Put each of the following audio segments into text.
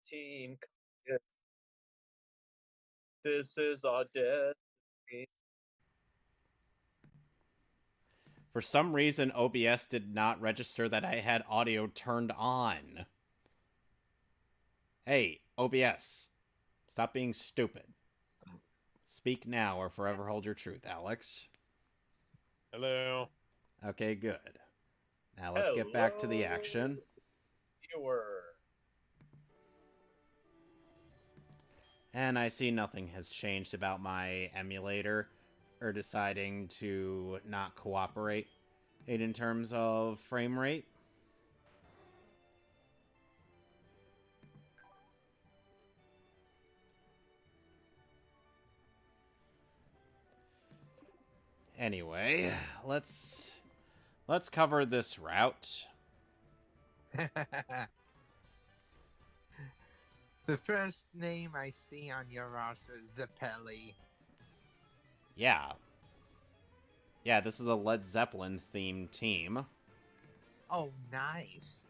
team. Yeah, this is our destiny. For some reason, OBS did not register that I had audio turned on. Hey, OBS, stop being stupid. Speak now or forever hold your truth, Alex. Hello. Okay, good. Now let's get back to the action. Viewer. And I see nothing has changed about my emulator or deciding to not cooperate in terms of frame rate. Anyway, let's cover this route. The first name I see on your roster is Zeppeli. Yeah. Yeah, this is a Led Zeppelin themed team. Oh, nice.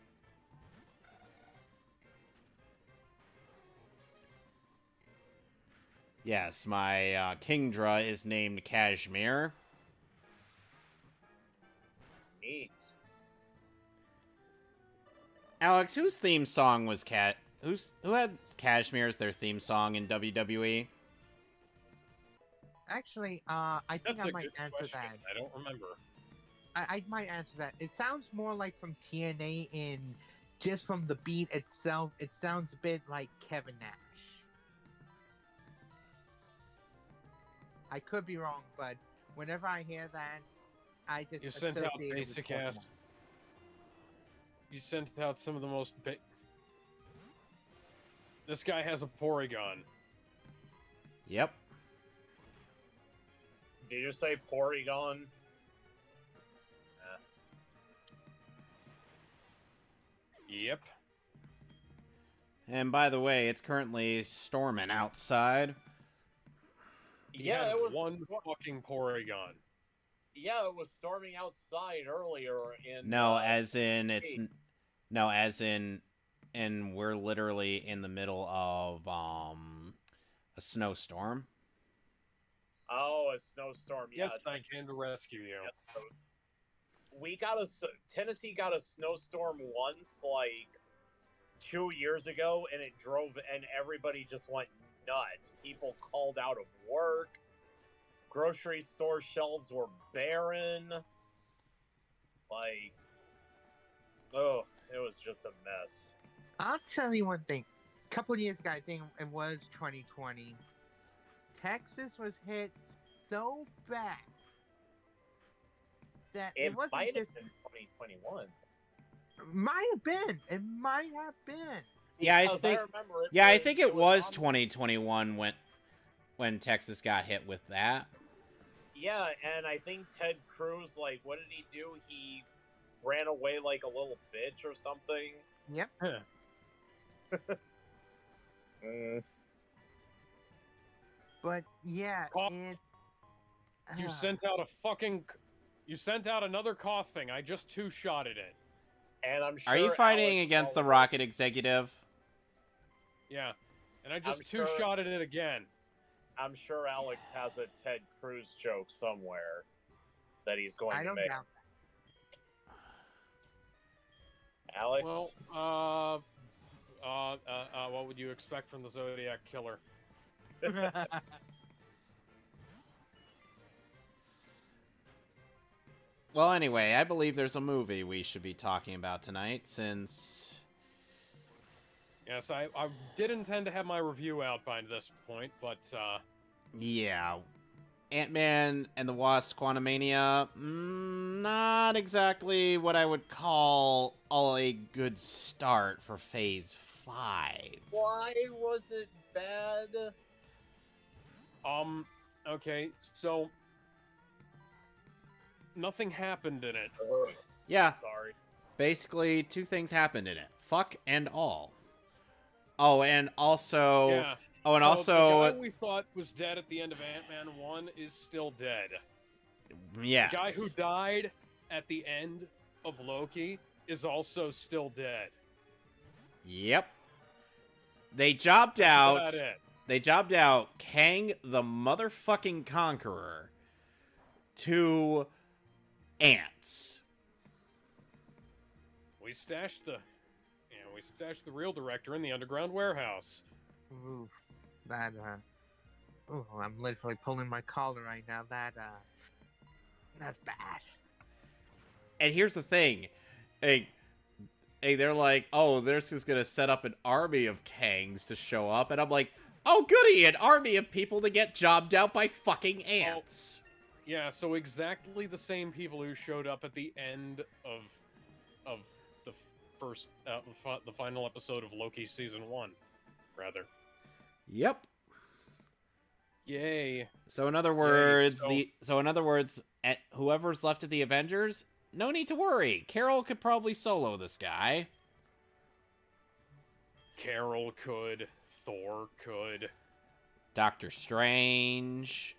Yes, my Kingdra is named Kashmir. Neat. Alex, whose theme song was who had Kashmir as their theme song in WWE? Actually, I think That's I a might good answer question. that. I don't remember. I might answer that. It sounds more like from TNA, and just from the beat itself, it sounds a bit like Kevin Nash. I could be wrong, but whenever I hear that, I just You sent out associate it with basic Pokemon. ass. You sent out some of the most This guy has a Porygon. Yep. Did you say Porygon? Yep. And by the way, it's currently storming outside. Yeah, it was one fucking Porygon. Yeah, it was storming outside earlier in. No, as in it's no, as in, and we're literally in the middle of a snowstorm. Oh, a snowstorm. Yeah, Yes, I came to rescue you. Yeah, so Tennessee got a snowstorm once, like 2 years ago, and it drove, and everybody just went nuts. People called out of work. Grocery store shelves were barren. Like, oh, it was just a mess. I'll tell you one thing. A couple of years ago, I think it was 2020. Texas was hit so bad that it wasn't might just. have been 2021. Might have been. It might have been. Yeah, Because I think. remember it Yeah, I was- think it was 2021 when Texas got hit with that. Yeah, and I think Ted Cruz, like, what did he do? He ran away like a little bitch or something. Yep. But yeah, it. You sent out You sent out another coughing. I just two-shotted it. And I'm sure. Are you fighting Alex against the probably- Rocket executive? Yeah, and I just I'm sure- two-shotted it again. I'm sure Alex has a Ted Cruz joke somewhere that he's going I to don't make. doubt Alex? Well, what would you expect from the Zodiac Killer? that. Well, anyway, I believe there's a movie we should be talking about tonight, since... Yes, I did intend to have my review out by this point, but, Yeah. Ant-Man and the Wasp Quantumania, not exactly what I would call a good start for Phase 5. Why was it bad? okay, so... Nothing happened in it. Yeah, Sorry. basically 2 things happened in it. Fuck and all. Oh, and also... Yeah. Oh, and So also... the guy we thought was dead at the end of Ant-Man 1 is still dead. Yes. The guy who died at the end of Loki is also still dead. Yep. They jobbed out. That's about it. They jobbed out Kang the motherfucking Conqueror to ants. We stashed the real director in the underground warehouse. Oof. That, ooh, I'm literally pulling my collar right now. That's bad. And here's the thing. They're like, oh, this is going to set up an army of Kangs to show up. And I'm like, oh, goody, an army of people to get jobbed out by fucking ants. Yeah, so exactly the same people who showed up at the end of the first, the final episode of Loki season 1, rather. Yep. Yay. So in other words, Yay. whoever's left of the Avengers, no need to worry. Carol could probably solo this guy. Carol could. Thor could. Doctor Strange.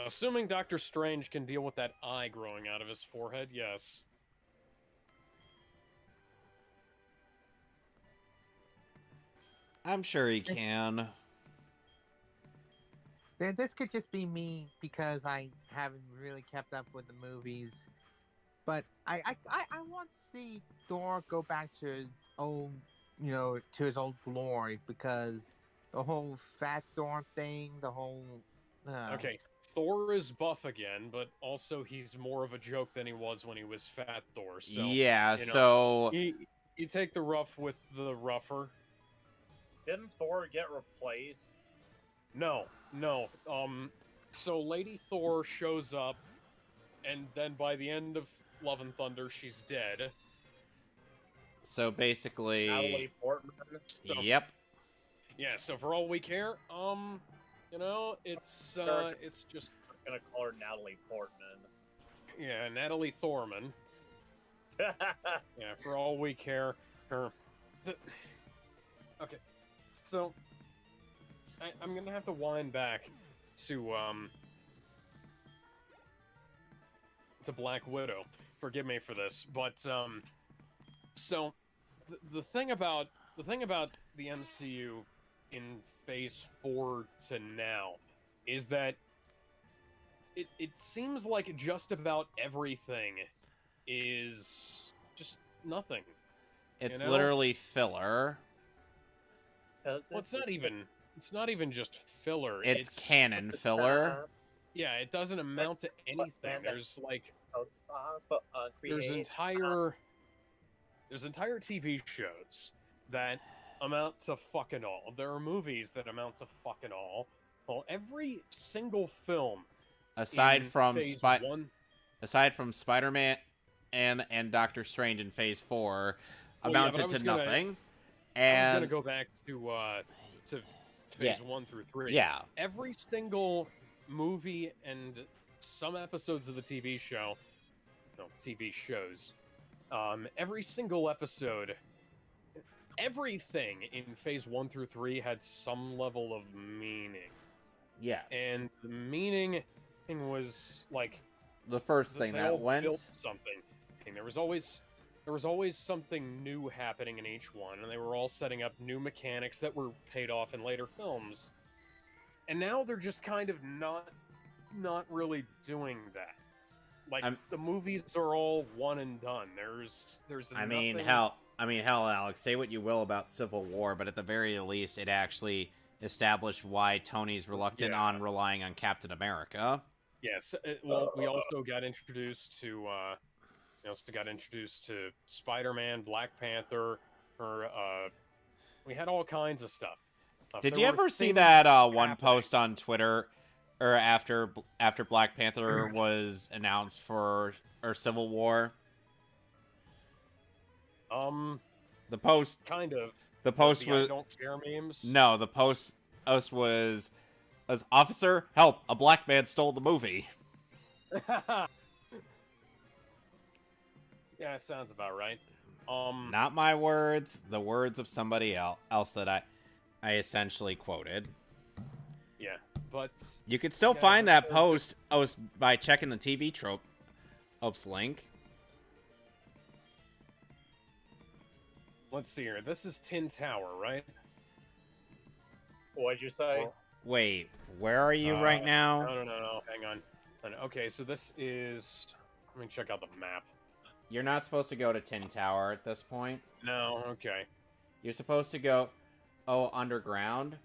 Assuming Doctor Strange can deal with that eye growing out of his forehead, yes. I'm sure he can. This could just be me because I haven't really kept up with the movies. But I want to see Thor go back to his old, to his old glory, because the whole fat Thor thing, the whole... Okay, Thor is buff again, but also he's more of a joke than he was when he was fat Thor. So, yeah, you take the rough with the rougher. Didn't Thor get replaced? No. So Lady Thor shows up, and then by the end of Love and Thunder, she's dead. So basically... Natalie Portman? Yep. Yeah, so for all we care, it's just... I was gonna call her Natalie Portman. Yeah, Natalie Thorman. Yeah, for all we care, her... Okay, so... I'm gonna have to wind back to Black Widow. Forgive me for this, but so the thing about the MCU in Phase 4 to now is that it seems like just about everything is just nothing. It's literally filler. Well, it's not even just filler. It's canon filler. Yeah, it doesn't amount to anything. There's entire TV shows that amount to fucking all. There are movies that amount to fucking all. Well, every single film aside from Spider-Man and Doctor Strange in Phase 4 amounted to nothing. I was gonna go back to Phase 1 through 3. Yeah. Every single movie and some episodes of the TV shows, every single episode, everything in Phase 1 through 3 had some level of meaning. Yes. And the meaning was like the first thing that went built something. And there was always something new happening in each one, and they were all setting up new mechanics that were paid off in later films. And now they're just kind of not really doing that. Like, the movies are all one and done. There's nothing... hell, Alex, say what you will about Civil War, but at the very least, it actually established why Tony's reluctant on relying on Captain America. Yes, well, we also got introduced to... Spider-Man, Black Panther, we had all kinds of stuff. Did you ever see that one post on Twitter, or after Black Panther was announced for Civil War? The post kind of. The post was I don't care memes. No, the post was "Officer, help! A black man stole the movie." Yeah, sounds about right. Not my words, the words of somebody else that I essentially quoted. Yeah, but you can still find that post by checking the TV Tropes link. Let's see here. This is Tin Tower, right? What'd you say? Well, Wait, where are you right now? No. Hang on. Okay, so this is. Let me check out the map. You're not supposed to go to Tin Tower at this point. No, okay. You're supposed to go, underground.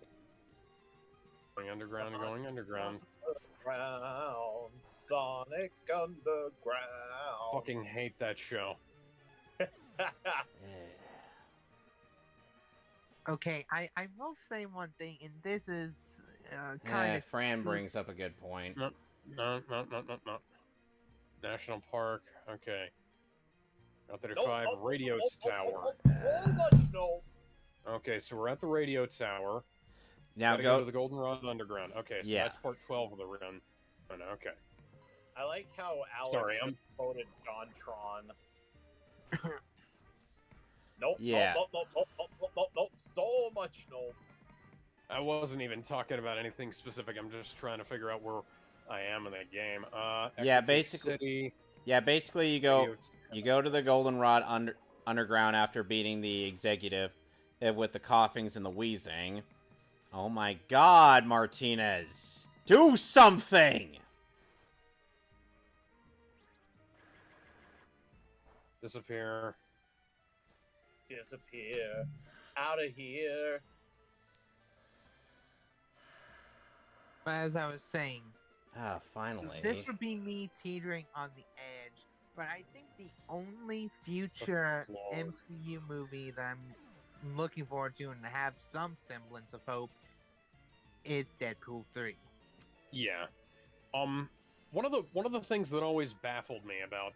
Going underground, going underground. Underground, Sonic Underground. Fucking hate that show. Okay, I will say one thing, and this is kind of. Fran brings up a good point. No. National Park. Okay. Route 35, Radio Tower. No. Okay, so we're at the Radio Tower. Now Gotta go to the Goldenrod Underground. Okay, so Yeah. that's part 12 of the run. Oh, no, okay. I like how Alex Sorry, I'm- quoted JonTron. Nope. Yeah. Nope. So much no. I wasn't even talking about anything specific. I'm just trying to figure out where I am in that game. Yeah, Equity basically- City, Yeah, basically you go to the Goldenrod Underground after beating the executive with the coughings and the wheezing. Oh my God, Martinez, do something! Disappear. Disappear. Out of here. But as I was saying, Ah, finally. this would be me teetering on the edge. But I think the only future Lord. MCU movie that I'm looking forward to and have some semblance of hope is Deadpool 3. Yeah. One of the things that always baffled me about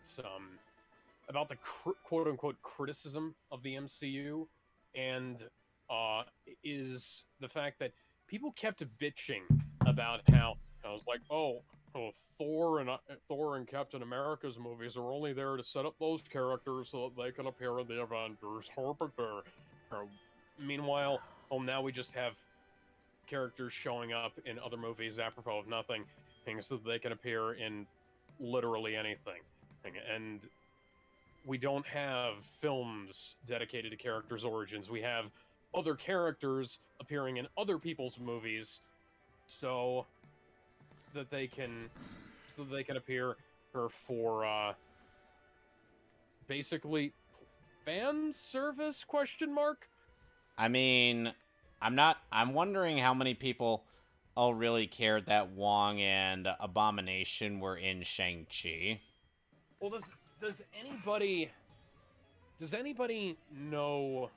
the quote unquote criticism of the MCU and is the fact that people kept bitching about how I was like, Thor and Captain America's movies are only there to set up those characters so that they can appear in the Avengers. Meanwhile, now we just have characters showing up in other movies apropos of nothing, so that they can appear in literally anything. And we don't have films dedicated to characters' origins. We have other characters appearing in other people's movies so that they can appear for basically fan service ? I mean, I'm wondering how many people all really cared that Wong and Abomination were in Shang-Chi. Well, does anybody know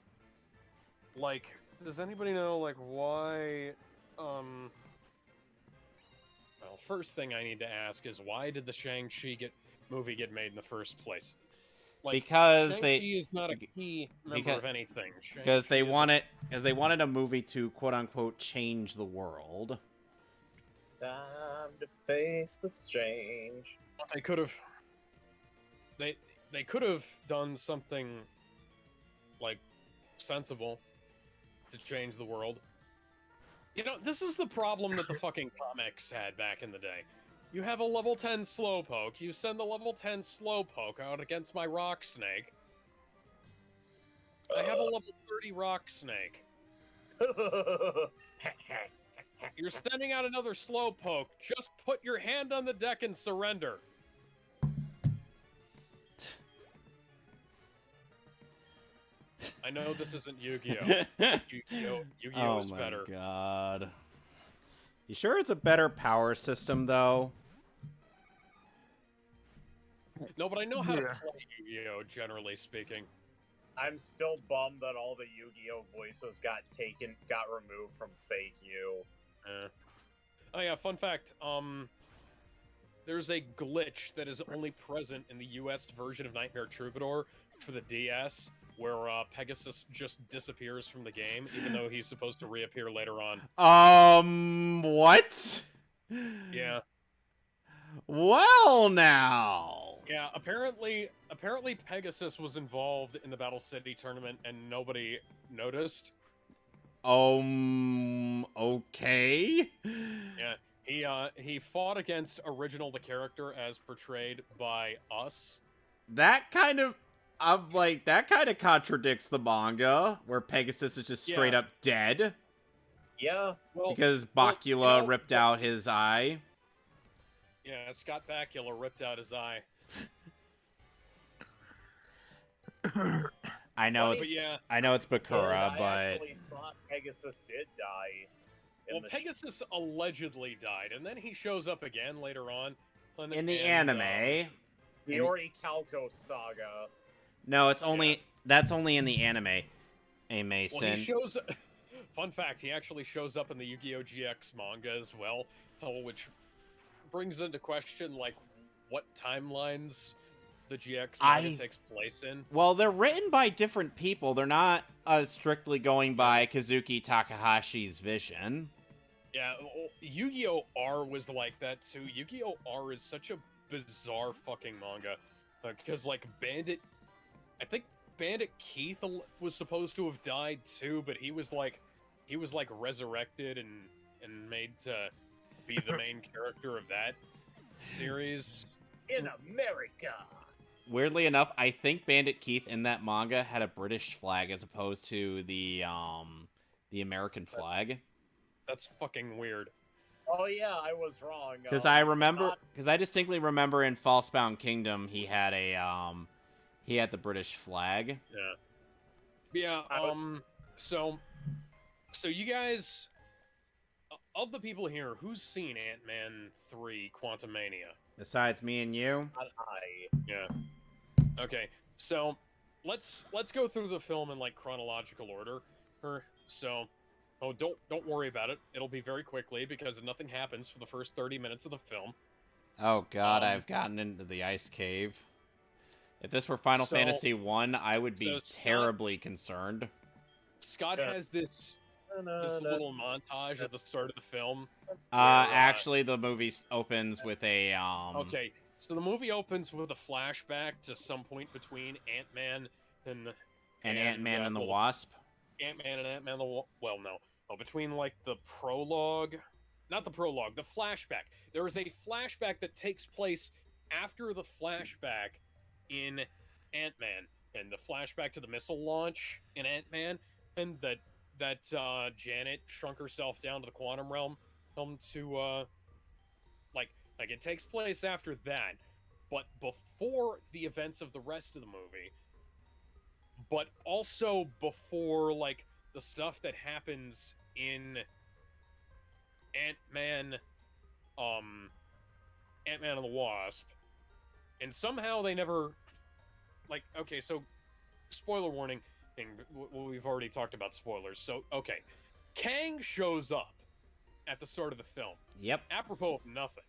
why well, first thing I need to ask is why did the Shang-Chi movie get made in the first place? Because Shang-Chi is not a key member of anything. Because they Shang-Chi wanted a movie to quote unquote change the world. Time to face the strange. They could have. They could have done something sensible to change the world. This is the problem that the fucking comics had back in the day. You have a level 10 Slowpoke, you send the level 10 Slowpoke out against my Rock Snake. I have a level 30 Rock Snake. You're sending out another Slowpoke. Just put your hand on the deck and surrender. I know this isn't Yu-Gi-Oh. Yu-Gi-Oh is better. Oh my God. You sure it's a better power system though? No, but I know how to Yeah. play Yu-Gi-Oh, generally speaking. I'm still bummed that all the Yu-Gi-Oh voices got removed from Fake You. Oh yeah, fun fact. There's a glitch that is only present in the US version of Nightmare Troubadour for the DS, where Pegasus just disappears from the game, even though he's supposed to reappear later on. What? Yeah. Well, now. Yeah, apparently Pegasus was involved in the Battle City tournament and nobody noticed. Okay. Yeah, he fought against Original the character as portrayed by us. That kind of that kind of contradicts the manga, where Pegasus is just straight up dead. Yeah. Well, because well, Bakula ripped out his eye. Yeah, Scott Bakula ripped out his eye. I know it's But yeah, I know it's Bakura, I but actually thought Pegasus did die. well, Pegasus allegedly died, and then he shows up again later on. in the anime, The Orichalco saga. no, it's only that's only in the anime. Hey, Well, Mason. he shows. Fun fact: he actually shows up in the Yu-Gi-Oh! GX manga as well, which brings into question like what timelines the GX manga takes place in. Well, they're written by different people. They're not strictly going by Kazuki Takahashi's vision. Yeah, Yu-Gi-Oh! R was like that too. Yu-Gi-Oh! R is such a bizarre fucking manga because like I think Bandit Keith was supposed to have died too, but he was like resurrected and made to be the main character of that series in America. Weirdly enough, I think Bandit Keith in that manga had a British flag as opposed to the American flag. That's fucking weird. Oh yeah, I was wrong. Because I distinctly remember in Falsebound Kingdom he had the British flag. Yeah. So you guys, of the people here, who's seen Ant-Man 3: Quantumania? Besides me and you? Not I. Yeah. Okay. So let's go through the film in like chronological order. Don't worry about it. It'll be very quickly because nothing happens for the first 30 minutes of the film. Oh god, I've gotten into the ice cave. If this were Final Fantasy 1, I would be terribly concerned. Scott has this little montage at the start of the film. Actually, the movie opens with a Okay, so the movie opens with a flashback to some point between Ant-Man and Ant-Man and the Wasp. Ant-Man and Ant-Man the between like the prologue, not the prologue, the flashback. There is a flashback that takes place after the flashback in Ant-Man, and the flashback to the missile launch in Ant-Man, and that Janet shrunk herself down to the quantum realm to like it takes place after that, but before the events of the rest of the movie, but also before like the stuff that happens in Ant-Man and the Wasp. And somehow they never, like, okay, so, spoiler warning, we've already talked about spoilers, so, okay. Kang shows up at the start of the film. Yep. Apropos of nothing.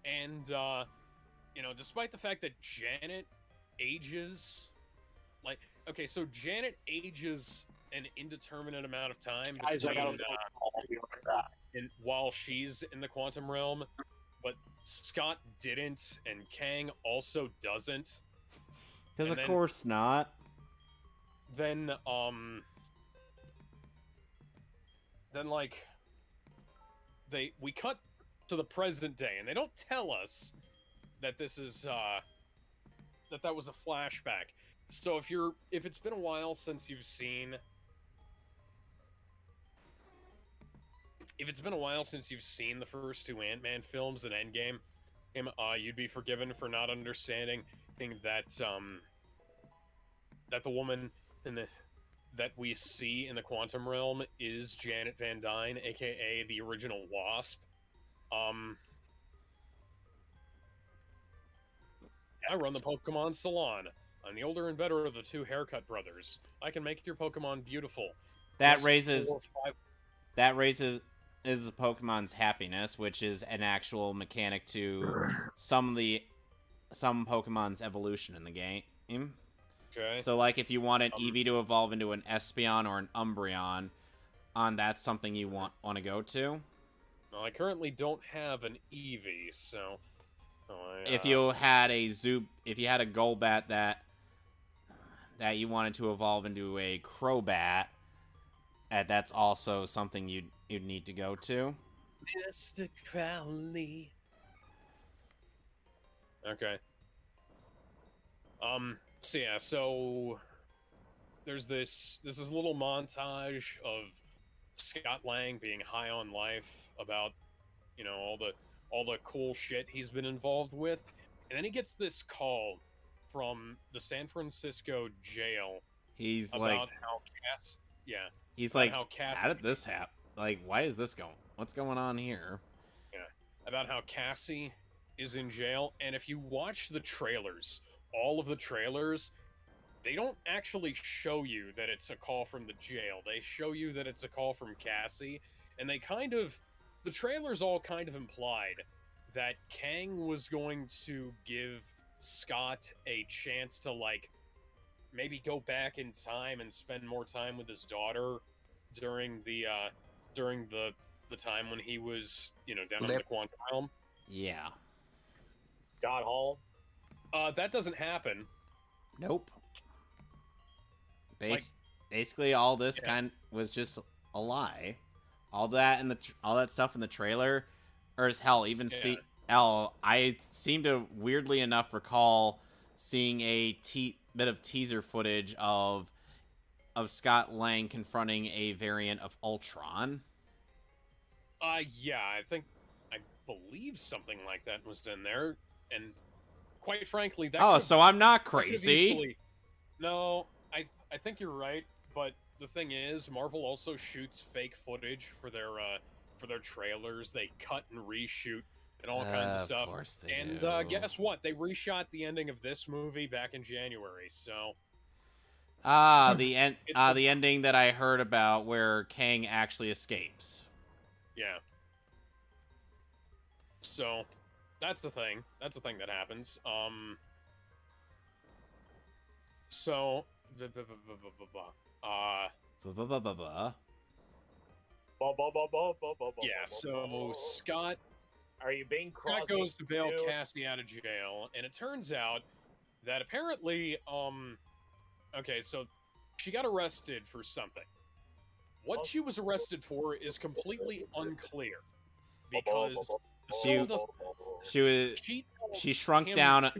And, despite the fact that Janet ages, like, okay, so Janet ages an indeterminate amount of time while she's in the quantum realm, but Scott didn't, and Kang also doesn't. Because of course not. Then we cut to the present day, and they don't tell us that this is that was a flashback. So if it's been a while since you've seen the first two Ant-Man films and Endgame, you'd be forgiven for not understanding that that the woman that we see in the quantum realm is Janet Van Dyne, aka the original Wasp. I run the Pokemon Salon. I'm the older and better of the two haircut brothers. I can make your Pokemon beautiful. That raises is Pokemon's happiness, which is an actual mechanic to some Pokemon's evolution in the game. Okay. So, like, if you want an Eevee to evolve into an Espeon or an Umbreon, that's something you want to go to. Well, I currently don't have an Eevee, so. If you had a Golbat that you wanted to evolve into a Crobat, that's also something you'd need to go to. Mr. Crowley. Okay. So there's this little montage of Scott Lang being high on life about, all the cool shit he's been involved with. And then he gets this call from the San Francisco jail He's like, about how Cass, yeah, he's about like, how Cass, how did this happen? Like, why is this going? What's going on here? yeah, about how Cassie is in jail. And if you watch the trailers, all of the trailers, they don't actually show you that it's a call from the jail. They show you that it's a call from Cassie, and the trailers all kind of implied that Kang was going to give Scott a chance to, like, maybe go back in time and spend more time with his daughter during the time when he was, down in the quantum realm. Yeah. Scott Hall. That doesn't happen. Nope. Like- Basically, all this Yeah. kind was just a lie. All that all that stuff in the trailer, or as hell, even Yeah. I seem to weirdly enough recall seeing a bit of teaser footage of Scott Lang confronting a variant of Ultron. Yeah, I believe something like that was in there, and quite frankly, that. Oh, so I'm not that could've crazy. No, I think you're right, but the thing is, Marvel also shoots fake footage for their trailers. They cut and reshoot and all kinds of stuff. Of course they And do. guess what? They reshot the ending of this movie back in January. So The end. It's The ending that I heard about where Kang actually escapes. yeah. So that's the thing. That's the thing that happens. So Blah, blah, blah, blah. yeah. So Scott Are you being crossed? Scott goes to bail Cassie out of jail, and it turns out that apparently, okay, so she got arrested for something. What she was arrested for is completely unclear, because the film doesn't. She shrunk down a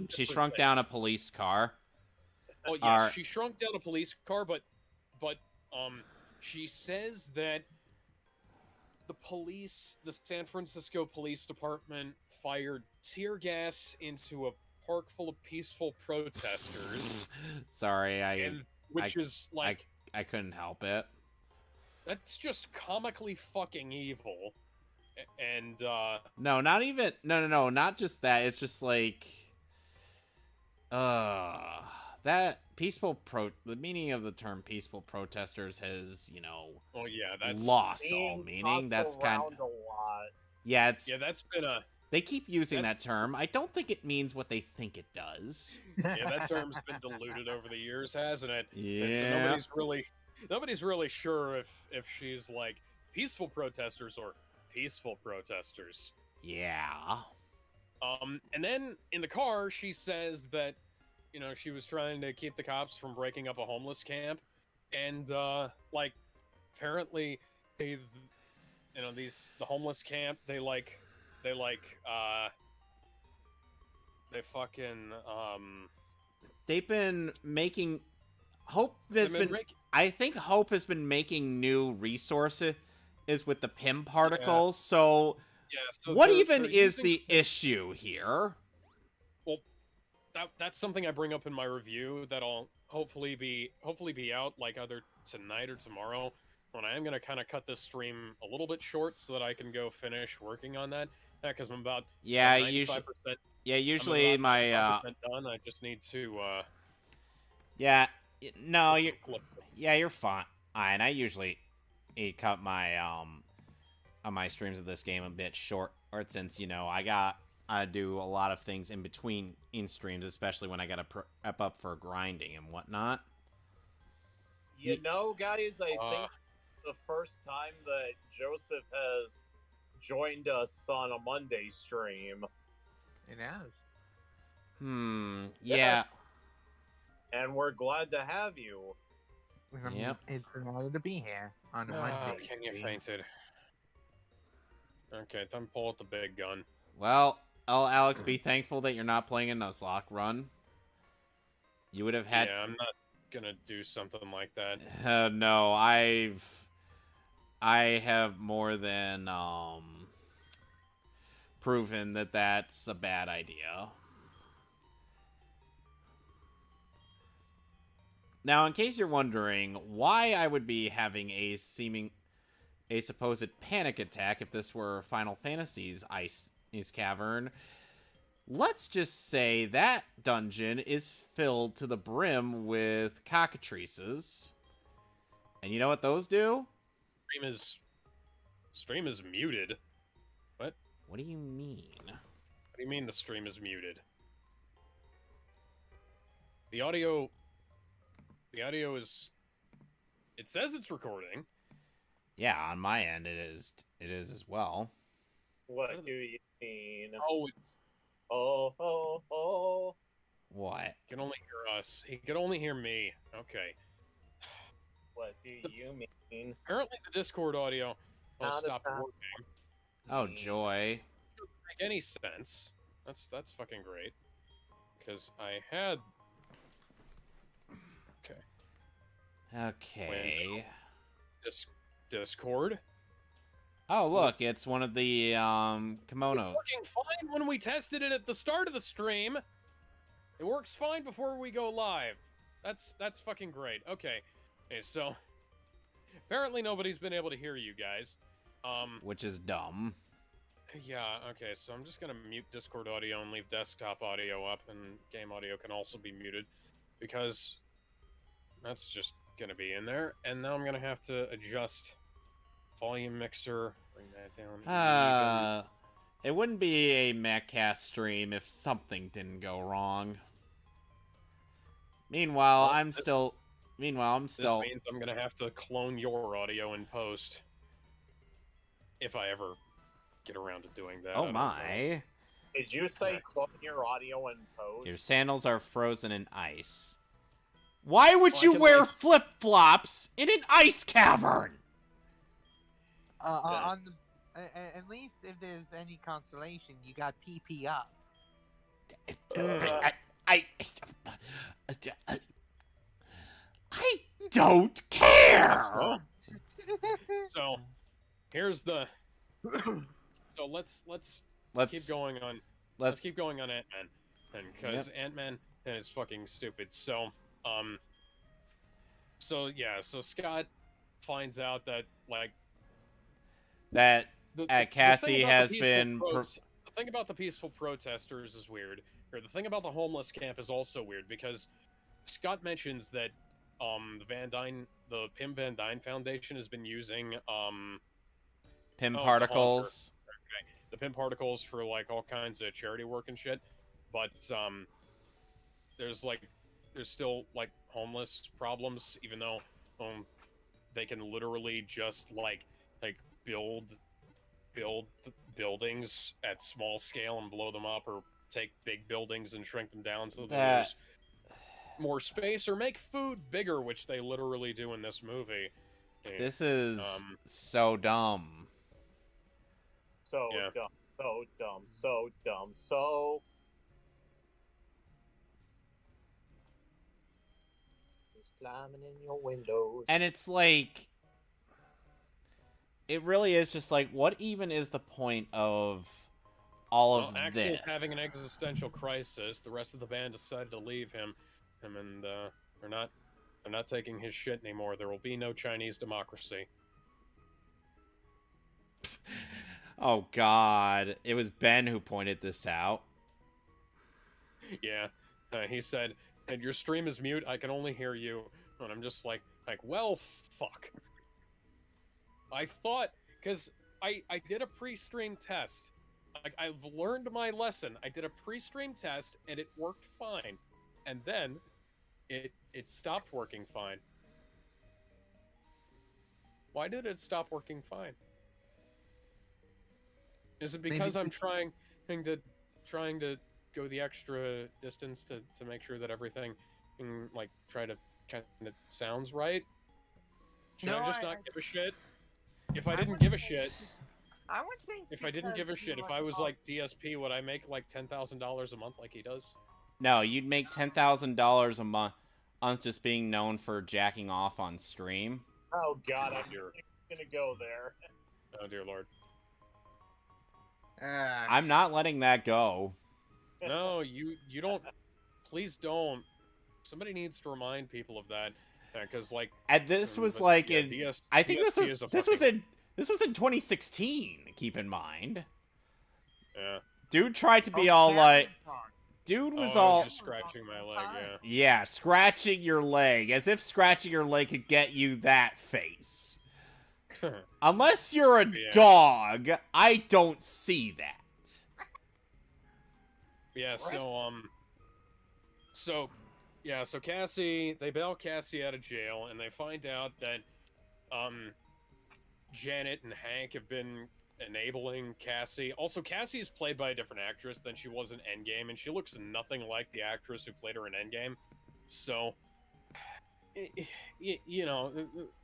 police car. Oh yes, she shrunk down a police car, but she says that the San Francisco Police Department fired tear gas into a park full of peaceful protesters. Sorry, I couldn't help it. That's just comically fucking evil. And no, not even not just that. It's just like that the meaning of the term peaceful protesters has, that's lost all meaning. That's kind of a lot. Yeah, that's been a they keep using that term. I don't think it means what they think it does. Yeah, that term's been diluted over the years, hasn't it? Yeah. And so nobody's really sure if she's like peaceful protesters or peaceful protesters. Yeah. And then in the car, she says that, she was trying to keep the cops from breaking up a homeless camp, and apparently the homeless camp they fucking they've been making I think Hope has been making new resources with the PIM particles. So what even is the issue here? Well, that's something I bring up in my review that'll hopefully be out like either tonight or tomorrow. When I am going to kind of cut this stream a little bit short so that I can go finish working on that. Because I'm about 95%. Usually my done. I just need to. You're fine. I usually cut my on my streams of this game a bit short, or since I do a lot of things in between in streams, especially when I gotta prep up for grinding and whatnot. Guys, I think the first time that Joseph has joined us on a Monday stream. It has. Yeah. And we're glad to have you. Yep. It's an honor to be here on a Monday. Kenya fainted. Okay, time to pull out the big gun. Well, Alex, be thankful that you're not playing a Nuzlocke run. You would have had... Yeah, I'm not gonna do something like that. No, I have more than proven that that's a bad idea. Now, in case you're wondering why I would be having a supposed panic attack if this were Final Fantasy's Ice Cavern, let's just say that dungeon is filled to the brim with cockatrices. And you know what those do? Stream is muted. What? What do you mean? What do you mean the stream is muted? The audio is... It says it's recording. Yeah, on my end it is as well. What do you mean? Oh, Oh. What? he can only hear us. He can only hear me. Okay. What do you mean? Apparently the Discord audio will Not stop about- working. Oh, joy. Doesn't make any sense. That's fucking great. Because I had... Okay. Discord. Oh, look, it's one of the kimono. Working fine when we tested it at the start of the stream. It works fine before we go live. That's fucking great. Okay, so apparently nobody's been able to hear you guys. Which is dumb. Yeah. Okay, so I'm just gonna mute Discord audio and leave desktop audio up, and game audio can also be muted because that's just gonna be in there. And now I'm gonna have to adjust volume mixer, bring that down. It wouldn't be a Mehcast stream if something didn't go wrong. Meanwhile, Well, I'm still. This means I'm gonna have to clone your audio in post if I ever get around to doing that. I Oh don't know. my! Did you say clone your audio and post? Your sandals are frozen in ice. Why would Well, I you can, wear like- flip-flops in an ice cavern? On the, at least if there's any consolation, you got PP up. I don't care. So here's the. So let's keep going on. Let's keep going on Ant-Man, and because Ant-Man is fucking stupid. So so Scott finds out that like that the Cassie thing about has the peaceful been. the thing about the peaceful protesters is weird. Or the thing about the homeless camp is also weird because Scott mentions that the Pim Van Dyne Foundation has been using Pim Oh, it's a particles. the Pim particles for like all kinds of charity work and shit, but there's still like homeless problems, even though they can literally just like build buildings at small scale and blow them up, or take big buildings and shrink them down so that there's more space, or make food bigger, which they literally do in this movie. This is so dumb. So Yeah. dumb, so dumb, so dumb, so. Just climbing in your windows. And it's like, it really is just like, what even is the point of all Well, of Axel's this? having an existential crisis. The rest of the band decided to leave him, and they're not taking his shit anymore. There will be no Chinese democracy. Oh God, it was Ben who pointed this out. Yeah, he said, "And your stream is mute. I can only hear you." And I'm just like, well, fuck. I thought, because I did a pre-stream test. Like, I've learned my lesson. I did a pre-stream test, and it worked fine. And then, it stopped working fine. Why did it stop working fine? Is it because I'm trying to go the extra distance to make sure that everything, like, try to kind of sounds right? Should I just not give a shit? If I didn't give a shit, I would say it's if I didn't give a shit, if I was like DSP, would I make like $10,000 a month like he does? No, you'd make $10,000 a month on just being known for jacking off on stream. Oh God, gonna go there. Oh dear lord. I'm not letting that go. No, you don't. Please don't. Somebody needs to remind people of that, because like. And this was but, like yeah, in. I think DSP is a this was fucking- in 2016. Keep in mind, Yeah. dude tried to be Oh, all Captain like, Talk. dude was I all. was just scratching my leg. Yeah. Yeah, scratching your leg, as if scratching your leg could get you that face. Unless you're a Yeah. dog, I don't see that. Yeah. So Cassie, they bail Cassie out of jail, and they find out that Janet and Hank have been enabling Cassie. Also, Cassie is played by a different actress than she was in Endgame, and she looks nothing like the actress who played her in Endgame. So, you know,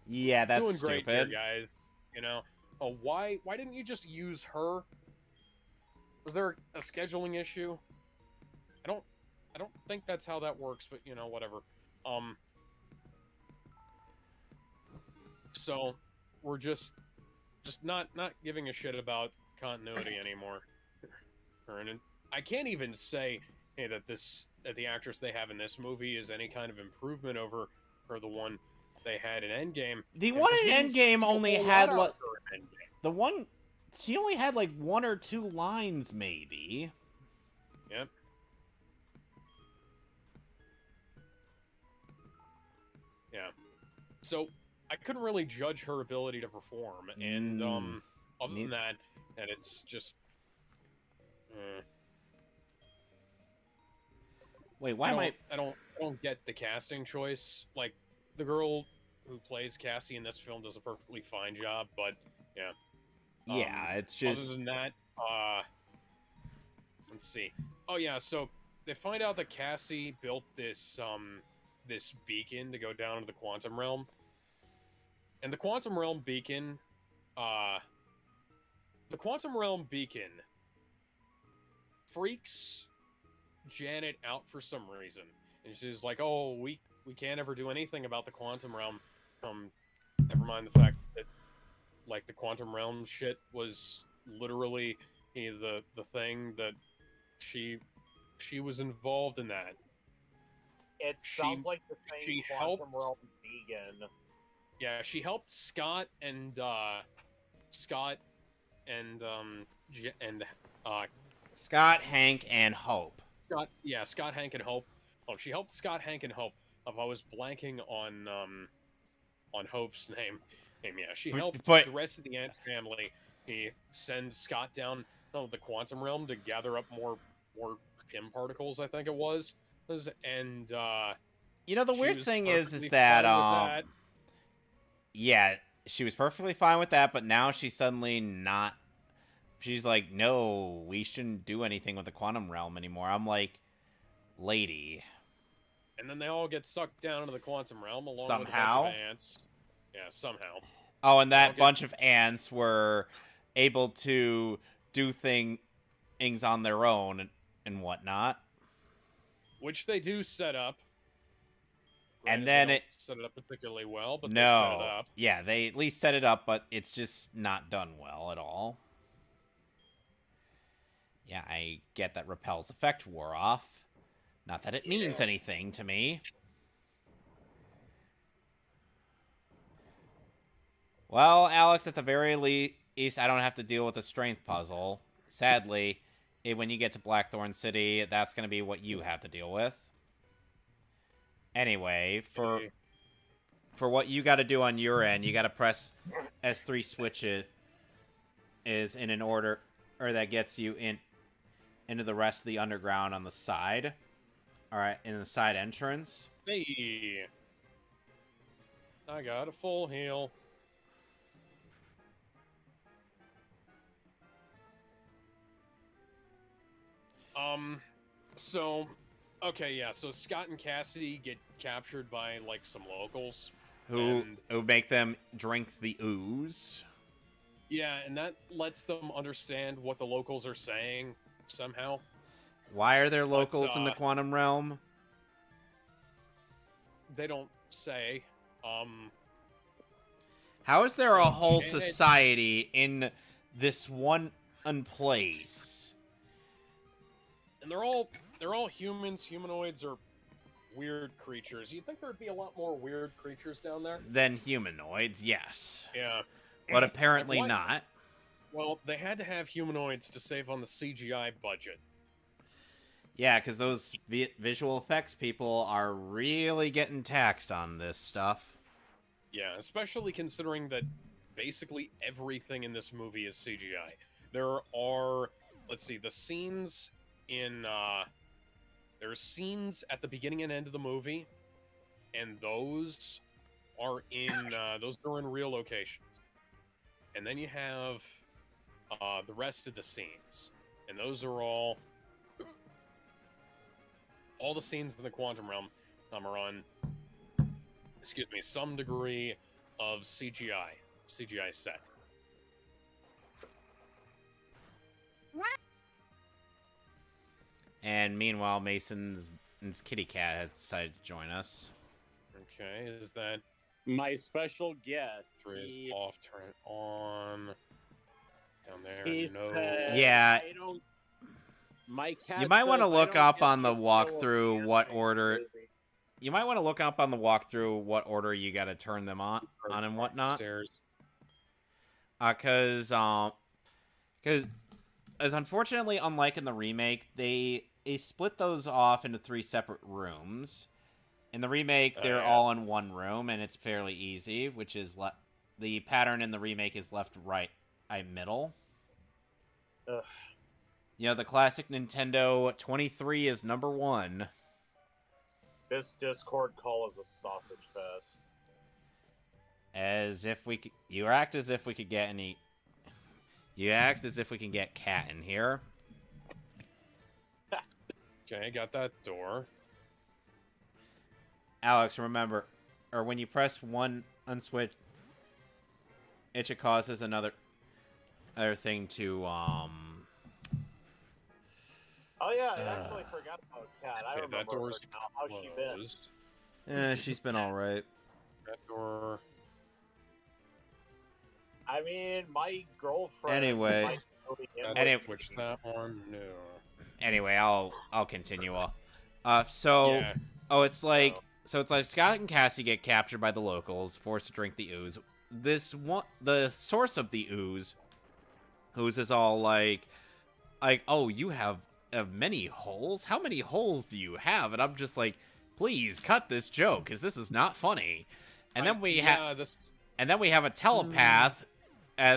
Yeah, that's doing great here, stupid. guys. You know, why didn't you just use her? Was there a scheduling issue? I don't think that's how that works, but you know, whatever. So we're just not giving a shit about continuity anymore. And I can't even say that the actress they have in this movie is any kind of improvement over the one they had in Endgame. The one in Endgame only had like the one. She only had like 1 or 2 lines, maybe. Yep. Yeah. So I couldn't really judge her ability to perform, and other than that, and it's just. Wait, why am I? I don't get the casting choice. Like, the girl who plays Cassie in this film does a perfectly fine job, but yeah. Yeah, it's just. Other than that, let's see. Oh yeah, so they find out that Cassie built this this beacon to go down to the quantum realm, and the quantum realm beacon freaks Janet out for some reason, and she's like, "Oh, we can't ever do anything about the quantum realm." Never mind the fact that like the quantum realm shit was literally the thing that she was involved in that. It sounds like the same quantum realm vegan. Yeah, she helped Scott, Hank, and Hope. Scott, Hank, and Hope. Oh, she helped Scott, Hank, and Hope. I was blanking on Hope's name. Yeah, she helped the rest of the Ant family. He send Scott down the quantum realm to gather up more Kim particles, I think it was. And you know, the weird thing is that yeah, she was perfectly fine with that, but now she's suddenly not. She's like, no, we shouldn't do anything with the quantum realm anymore. I'm like, lady. And then they all get sucked down into the quantum realm along with a bunch of ants. Yeah, somehow. Oh, and that bunch of ants were able to do things on their own and whatnot. Which they do set up. And then they don't set it up particularly well, but no, they set it up. Yeah, they at least set it up, but it's just not done well at all. Yeah, I get that Repel's effect wore off. Not that it means anything to me. Well, Alex, at the very least, I don't have to deal with a strength puzzle. Sadly, when you get to Blackthorn City, that's going to be what you have to deal with. Anyway, for what you got to do on your end, you got to press S3 switches is in an order, or that gets you into the rest of the underground on the side. All right, in the side entrance. Hey, I got a full heal. So, okay, yeah, so Scott and Cassidy get captured by, like, some locals. Who make them drink the ooze. Yeah, and that lets them understand what the locals are saying, somehow. Why are there locals in the quantum realm? They don't say. How is there a whole And society in this one place? And they're all humans. Humanoids are weird creatures. You'd think there'd be a lot more weird creatures down there. Than humanoids, yes. Yeah. But apparently Like what? not. Well, they had to have humanoids to save on the CGI budget. Yeah, because those visual effects people are really getting taxed on this stuff. Yeah, especially considering that basically everything in this movie is CGI. There are, let's see, the scenes in, there are scenes at the beginning and end of the movie, and those are in real locations. And then you have the rest of the scenes, and those are all the scenes in the quantum realm are on, excuse me, some degree of CGI set. And meanwhile, Mason's kitty cat has decided to join us. Okay, is that My special guest. is off, turn it on. Down there, He no. said, Yeah. I don't. My cat. You might want to says I look don't up get on the to show walkthrough a what man order. movie. You might want to look up on the walkthrough what order you got to turn them on and whatnot. Upstairs. Because as unfortunately, unlike in the remake, they split those off into 3 separate rooms. In the remake, they're Yeah. all in one room, and it's fairly easy, which is the pattern in the remake is left, right, middle. Ugh. You know, the classic Nintendo 23 is number 1. This Discord call is a sausage fest. As if we could, you act as if we could get any. You act as if we can get Cat in here. Okay, got that door. Alex, remember, or when you press one unswitch, it causes another thing to Oh yeah, I actually forgot about Cat. I Okay, remember that door's her now. How's she been? closed. she's been all right. That door. I mean, my girlfriend. Anyway. might know the That's Anyway. switch that one. No. Anyway, I'll continue. Yeah. It's like Scott and Cassie get captured by the locals, forced to drink the ooze. The source of the ooze is all like, oh, you have many holes? How many holes do you have? And I'm just like, please cut this joke, because this is not funny. And then we have a telepath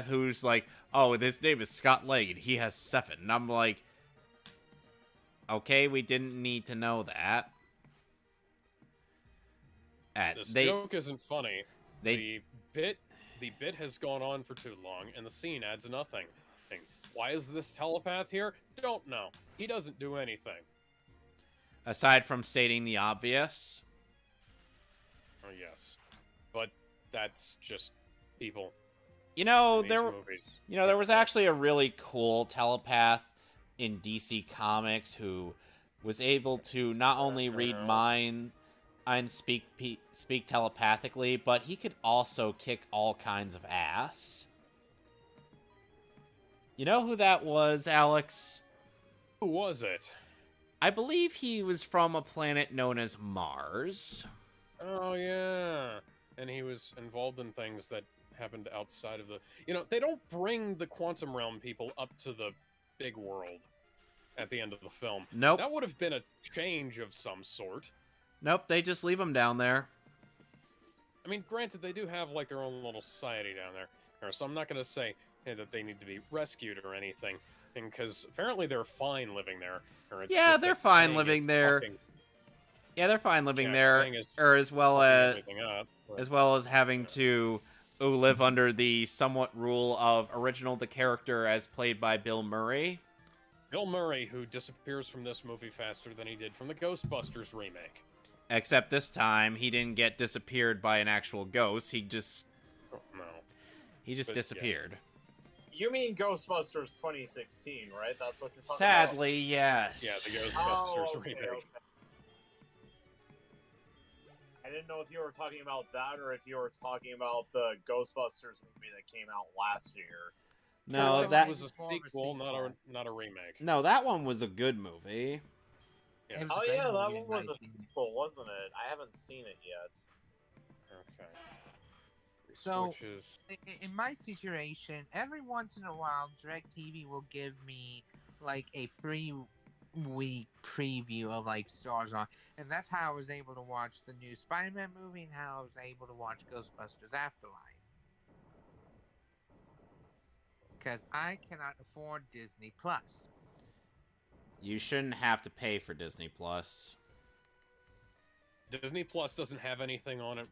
who's like, oh, his name is Scott Lang, and he has 7. And I'm like, okay, we didn't need to know that. This joke isn't funny. The bit has gone on for too long, and the scene adds nothing. Why is this telepath here? Don't know. He doesn't do anything. Aside from stating the obvious. Oh, yes. But that's just people. You know, in these movies. there was actually a really cool telepath in DC Comics who was able to not only read mind and speak telepathically, but he could also kick all kinds of ass. You know who that was, Alex? Who was it? I believe he was from a planet known as Mars. Oh, yeah. And he was involved in things that happened outside of the... You know, they don't bring the quantum realm people up to the big world at the end of the film. Nope. That would have been a change of some sort. Nope, they just leave him down there. I mean, granted, they do have, like, their own little society down there. So I'm not going to say that they need to be rescued or anything. Because apparently they're fine living there. Yeah, they're fine living there. Yeah, they're fine living there, or as well as having to live under the somewhat rule of the character as played by Bill Murray. Bill Murray, who disappears from this movie faster than he did from the Ghostbusters remake. Except this time, he didn't get disappeared by an actual ghost. He just disappeared. Yeah. You mean Ghostbusters 2016, right? That's what you're talking Sadly, yes. Yeah, the Ghostbusters remake. Okay. I didn't know if you were talking about that or if you were talking about the Ghostbusters movie that came out last year. No, Well, that was a More of a sequel, sequel. not a remake. no, that one was a good movie. Yes. It was Oh a great yeah, that movie, one in my was a opinion. sequel, wasn't it? I haven't seen it yet. Okay. So- Switches. In my situation, every once in a while, DirecTV will give me like a 3-week preview of like stars on, and that's how I was able to watch the new Spider-Man movie and how I was able to watch Ghostbusters Afterlife. Because I cannot afford Disney Plus. You shouldn't have to pay for Disney Plus. Disney Plus doesn't have anything on it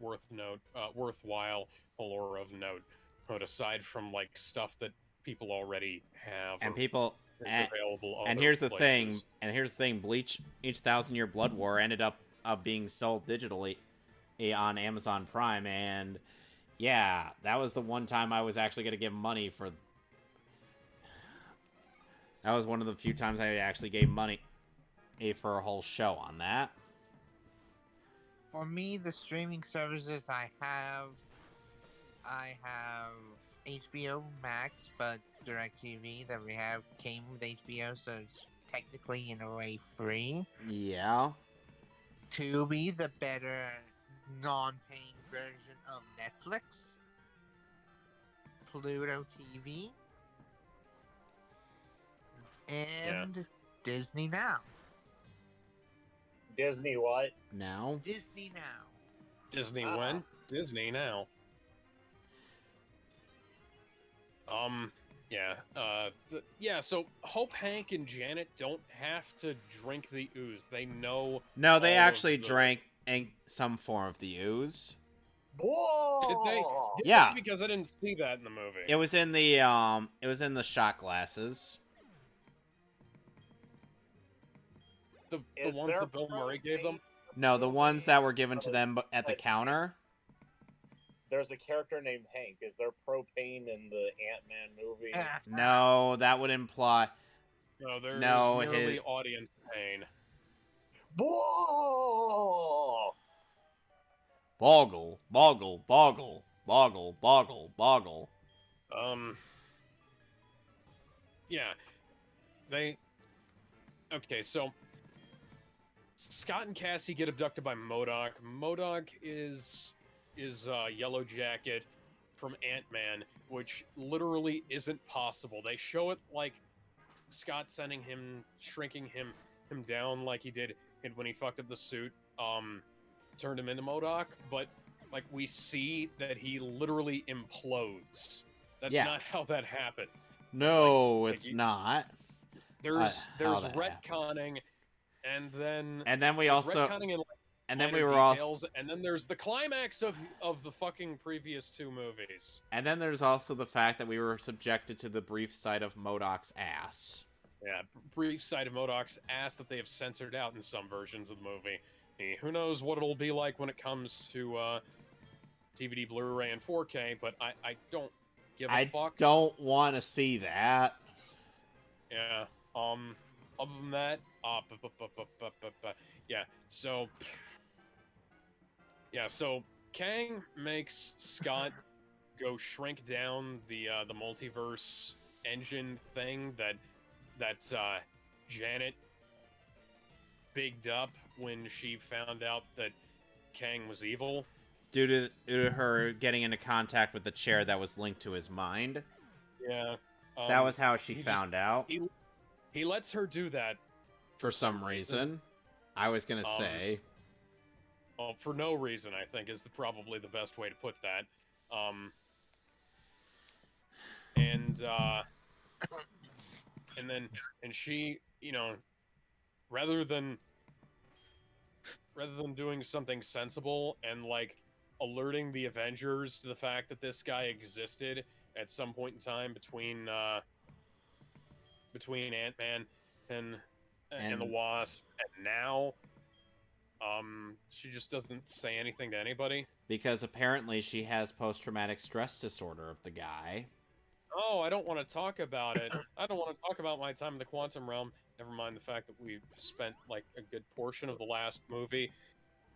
worthwhile or of note, but aside from like stuff that people already have And or people is and, available. and other here's the places. thing, Bleach each 1,000-Year Blood War ended up being sold digitally on Amazon Prime, and yeah, that was the one time I was actually going to give money for. That was one of the few times I actually gave money for a whole show on that. For me, the streaming services I have HBO Max, but DirecTV that we have came with HBO, so it's technically in a way free. Yeah. Tubi, the better non-paying version of Netflix. Pluto TV. And Disney Now. Disney what? Now. Disney Now. Disney Ah. when? Disney now. So Hope, Hank, and Janet don't have to drink the ooze. They know. No, they all of actually the- drank some form of the ooze. Whoa! Did they? Did Yeah. they? Because I didn't see that in the movie. It was in the shot glasses. the Is ones there that Bill Murray gave them. No, the ones that were given to them at the counter. There's a character named Hank. Is there propane in the Ant-Man movie? No, that would imply. No, there's No, merely his- audience pain. Whoa! Boggle, boggle, boggle, boggle, boggle, boggle. Yeah. They. Okay, so Scott and Cassie get abducted by MODOK. MODOK is Yellow Jacket from Ant-Man, which literally isn't possible. They show it like Scott shrinking him down like he did when he fucked up the suit, turned him into MODOK, but like we see that he literally implodes. That's Yeah. not how that happened. No, it's not. There's how that retconning, and then we there's also retconning and then minor we were also details, and then there's the climax of the fucking previous two movies. and then there's also the fact that we were subjected to the brief sight of MODOK's ass. Yeah, brief sight of MODOK's ass that they have censored out in some versions of the movie. Who knows what it'll be like when it comes to DVD, Blu-ray, and 4K, but I don't give a I fuck. don't want to see that. Yeah. Other than that, So Kang makes Scott go shrink down the multiverse engine thing that Janet bigged up when she found out that Kang was evil. Due to her getting into contact with the chair that was linked to his mind. Yeah. That was how she he found out. He lets her do that For some reason. I was going to say. for no reason, I think, is probably the best way to put that. And she, rather than doing something sensible and like alerting the Avengers to the fact that this guy existed at some point in time between Ant-Man and the Wasp and now, she just doesn't say anything to anybody. Because apparently she has post-traumatic stress disorder of the guy. Oh, I don't want to talk about it. I don't want to talk about my time in the quantum realm. Never mind the fact that we spent like a good portion of the last movie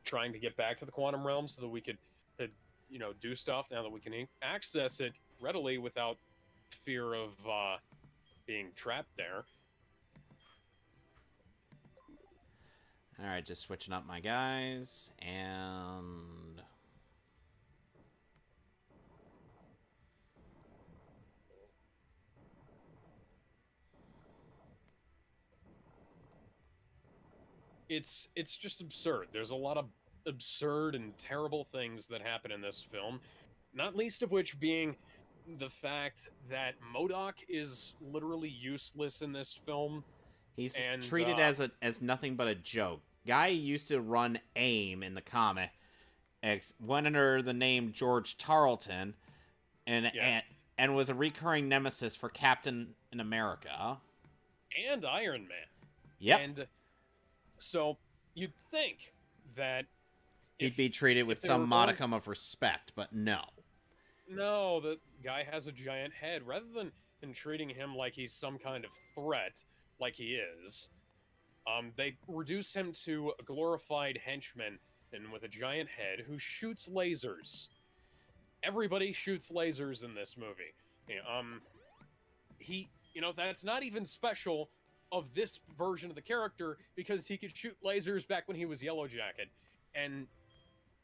trying to get back to the quantum realm so that we could do stuff now that we can access it readily without fear of being trapped there. All right, just switching up my guys, and it's just absurd. There's a lot of absurd and terrible things that happen in this film, not least of which being the fact that MODOK is literally useless in this film. he's And, treated as nothing but a joke. Guy used to run AIM in the comic, went under the name George Tarleton, and was a recurring nemesis for Captain America and Iron Man. Yep. And so you'd think that he'd be treated with some modicum of respect, but no. No, the guy has a giant head. Rather than treating him like he's some kind of threat, like he is, they reduce him to a glorified henchman and with a giant head who shoots lasers. Everybody shoots lasers in this movie. That's not even special of this version of the character because he could shoot lasers back when he was Yellow Jacket. And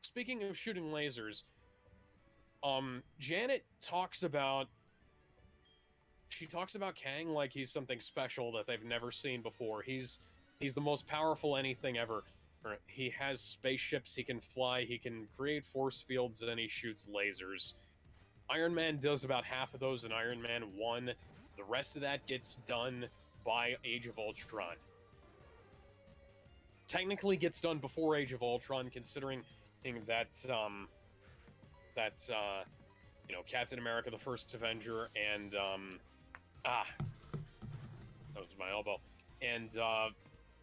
speaking of shooting lasers, Janet talks about Kang like he's something special that they've never seen before. He's the most powerful anything ever. He has spaceships, he can fly, he can create force fields, and he shoots lasers. Iron Man does about half of those in Iron Man 1. The rest of that gets done by Age of Ultron. Technically gets done before Age of Ultron, considering that Captain America, the First Avenger, and that was my elbow, and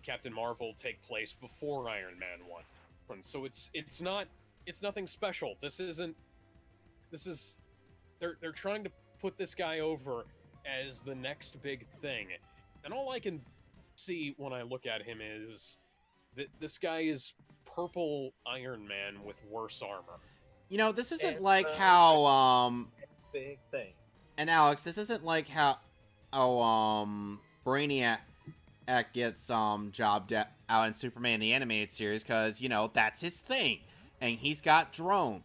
Captain Marvel take place before Iron Man 1. And so it's nothing special. They're trying to put this guy over as the next big thing. And all I can see when I look at him is that this guy is purple Iron Man with worse armor. This isn't like how big thing. And Alex, this isn't like how Brainiac gets jobbed out in Superman the Animated Series, because that's his thing, and he's got drone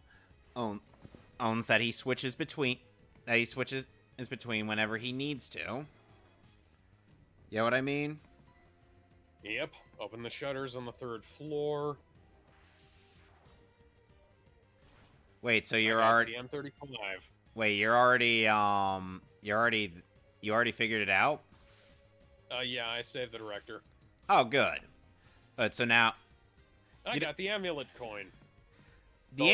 owns that he switches between whenever he needs to. You know what I mean? Yep. Open the shutters on the 3rd floor. Wait, so you're already TM-35. Wait, you already figured it out? Yeah, I saved the director. Oh, good. But so now I got the amulet coin. The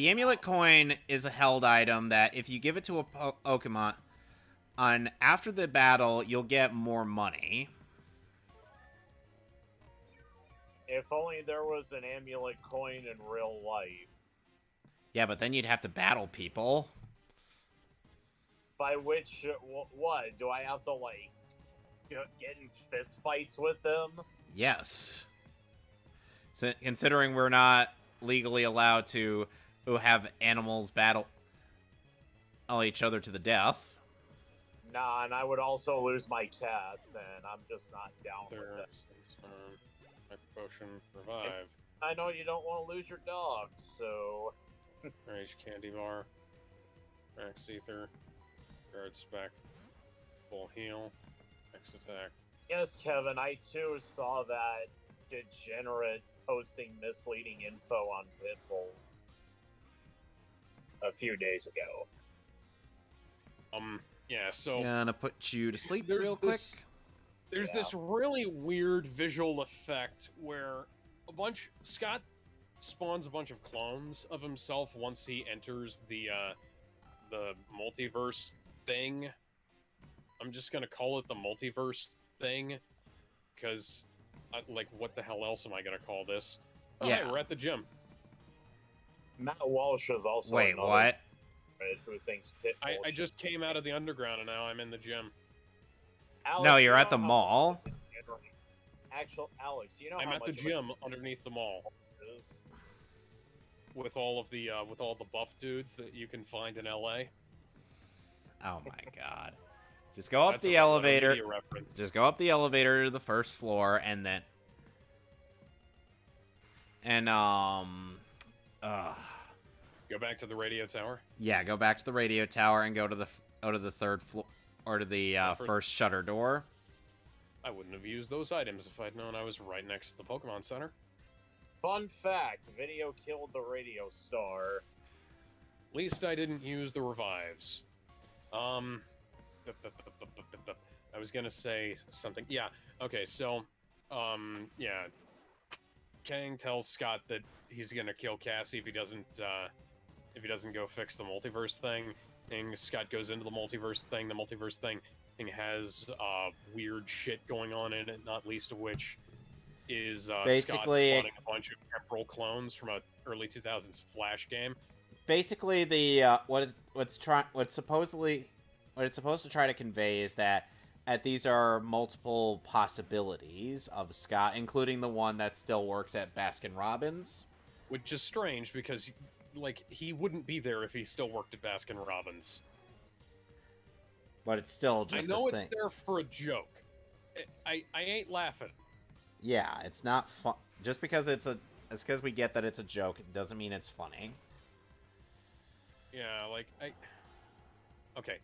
amulet coin is a held item that if you give it to a Pokemon, after the battle, you'll get more money. If only there was an amulet coin in real life. Yeah, but then you'd have to battle people. By which, what? Do I have to, get in fist fights with them? Yes. So, considering we're not legally allowed to have animals battle each other to the death. Nah, and I would also lose my cats, and I'm just not down with that. Potion revive. I know you don't want to lose your dogs, so... Rage candy bar. Max ether. Guard spec. Full heal. X attack. Yes, Kevin, I too saw that degenerate posting misleading info on pit bulls a few days ago. Yeah, so... Gonna put you to sleep real quick. There's this really weird visual effect where Scott spawns a bunch of clones of himself once he enters the multiverse thing. I'm just gonna call it the multiverse thing, because, what the hell else am I gonna call this? Oh, yeah, hey, we're at the gym. Matt Walsh is also Wait, what? Who thinks pit bulls I just came out of the underground and now I'm in the gym. Alex, No, you're at the mall. Alex, you know I'm how at the much gym underneath the mall. is. with all the buff dudes that you can find in LA. Oh my god. Just go up That's the a elevator. media reference. Just go up the elevator to the first floor and then Go back to the radio tower. yeah, go back to the radio tower and go to the third floor or to the first shutter door. I wouldn't have used those items if I'd known I was right next to the Pokemon Center. Fun fact, video killed the radio star. At least I didn't use the revives. I was gonna say something. Yeah. Okay. So, yeah. Kang tells Scott that he's gonna kill Cassie if he doesn't go fix the multiverse thing. And Scott goes into the multiverse thing. The multiverse thing has weird shit going on in it, not least of which is Basically, Scott spawning a bunch of temporal clones from a early 2000s Flash game. Basically, the what it's supposed to try to convey is that these are multiple possibilities of Scott, including the one that still works at Baskin-Robbins. Which is strange because, like, he wouldn't be there if he still worked at Baskin-Robbins. But it's still just I know a thing. it's there for a joke. I ain't laughing. Yeah, it's not fun. Just because it's because we get that it's a joke, it doesn't mean it's funny. Yeah, like, okay.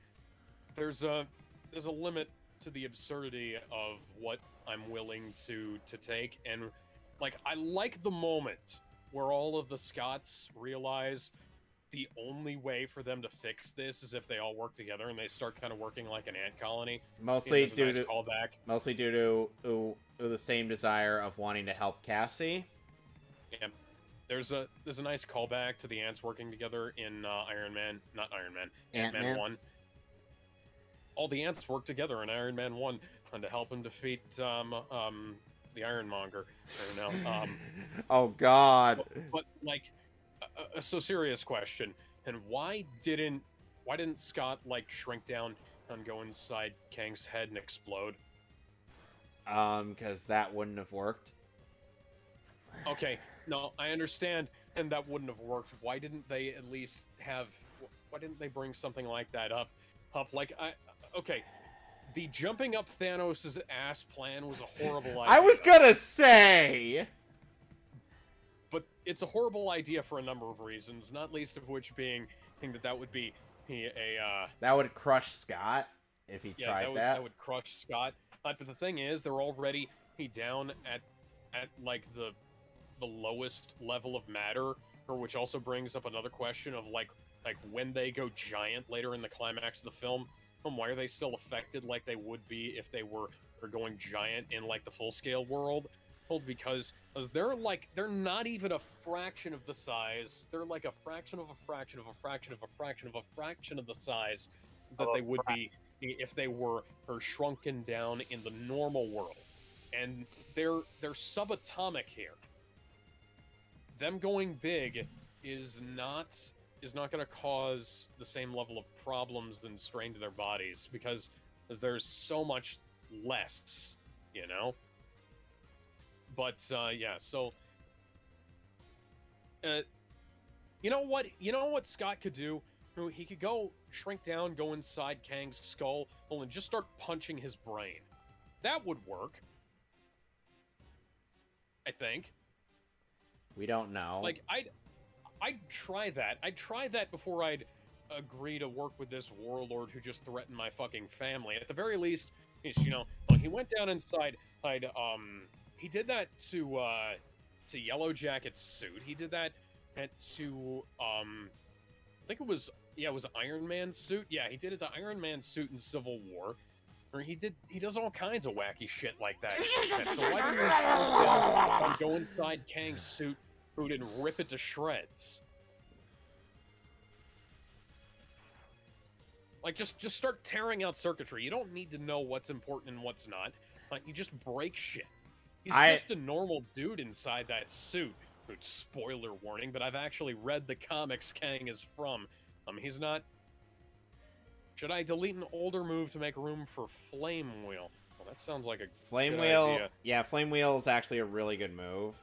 There's a limit to the absurdity of what I'm willing to take, and, like, I like the moment where all of the Scots realize the only way for them to fix this is if they all work together and they start kind of working like an ant colony. Mostly due nice to callback. Mostly due to the same desire of wanting to help Cassie. Yeah. There's a nice callback to the ants working together in Ant-Man 1. All the ants work together in Iron Man 1 to help him defeat the Ironmonger. I don't know. Oh God. But like, so serious question. And why didn't Scott like shrink down and go inside Kang's head and explode? Because that wouldn't have worked. Okay, no, I understand, and that wouldn't have worked. Why didn't they at least have? Why didn't they bring something like that up? Like, okay, the jumping up Thanos' ass plan was a horrible idea. I was gonna say, but it's a horrible idea for a number of reasons, not least of which being that would be that would crush Scott if he tried that. That would crush Scott. But the thing is, they're already down at like the lowest level of matter, which also brings up another question of like when they go giant later in the climax of the film, why are they still affected like they would be if they were going giant in like the full scale world? Well, because they're not even a fraction of the size. They're like a fraction of a fraction of a fraction of a fraction of a fraction of the size that they would be if they were shrunken down in the normal world. And they're subatomic here. Them going big is not going to cause the same level of problems and strain to their bodies because there's so much less, you know. But yeah, so you know what Scott could do? He could go shrink down, go inside Kang's skull, and just start punching his brain. That would work. I think. We don't know. Like, I'd try that. I'd try that before I'd agree to work with this warlord who just threatened my fucking family. At the very least, you know, he went down inside. He did that to Yellow Jacket's suit. He did that to I think it was Iron Man's suit. Yeah, he did it to Iron Man's suit in Civil War. Or he does all kinds of wacky shit like that. So why didn't he go inside Kang's suit and rip it to shreds? Like, just start tearing out circuitry. You don't need to know what's important and what's not. Like, you just break shit. He's just a normal dude inside that suit. Spoiler warning, but I've actually read the comics Kang is from. He's not... Should I delete an older move to make room for Flame Wheel? Well, that sounds like a Flame good Wheel. idea. Yeah, Flame Wheel is actually a really good move.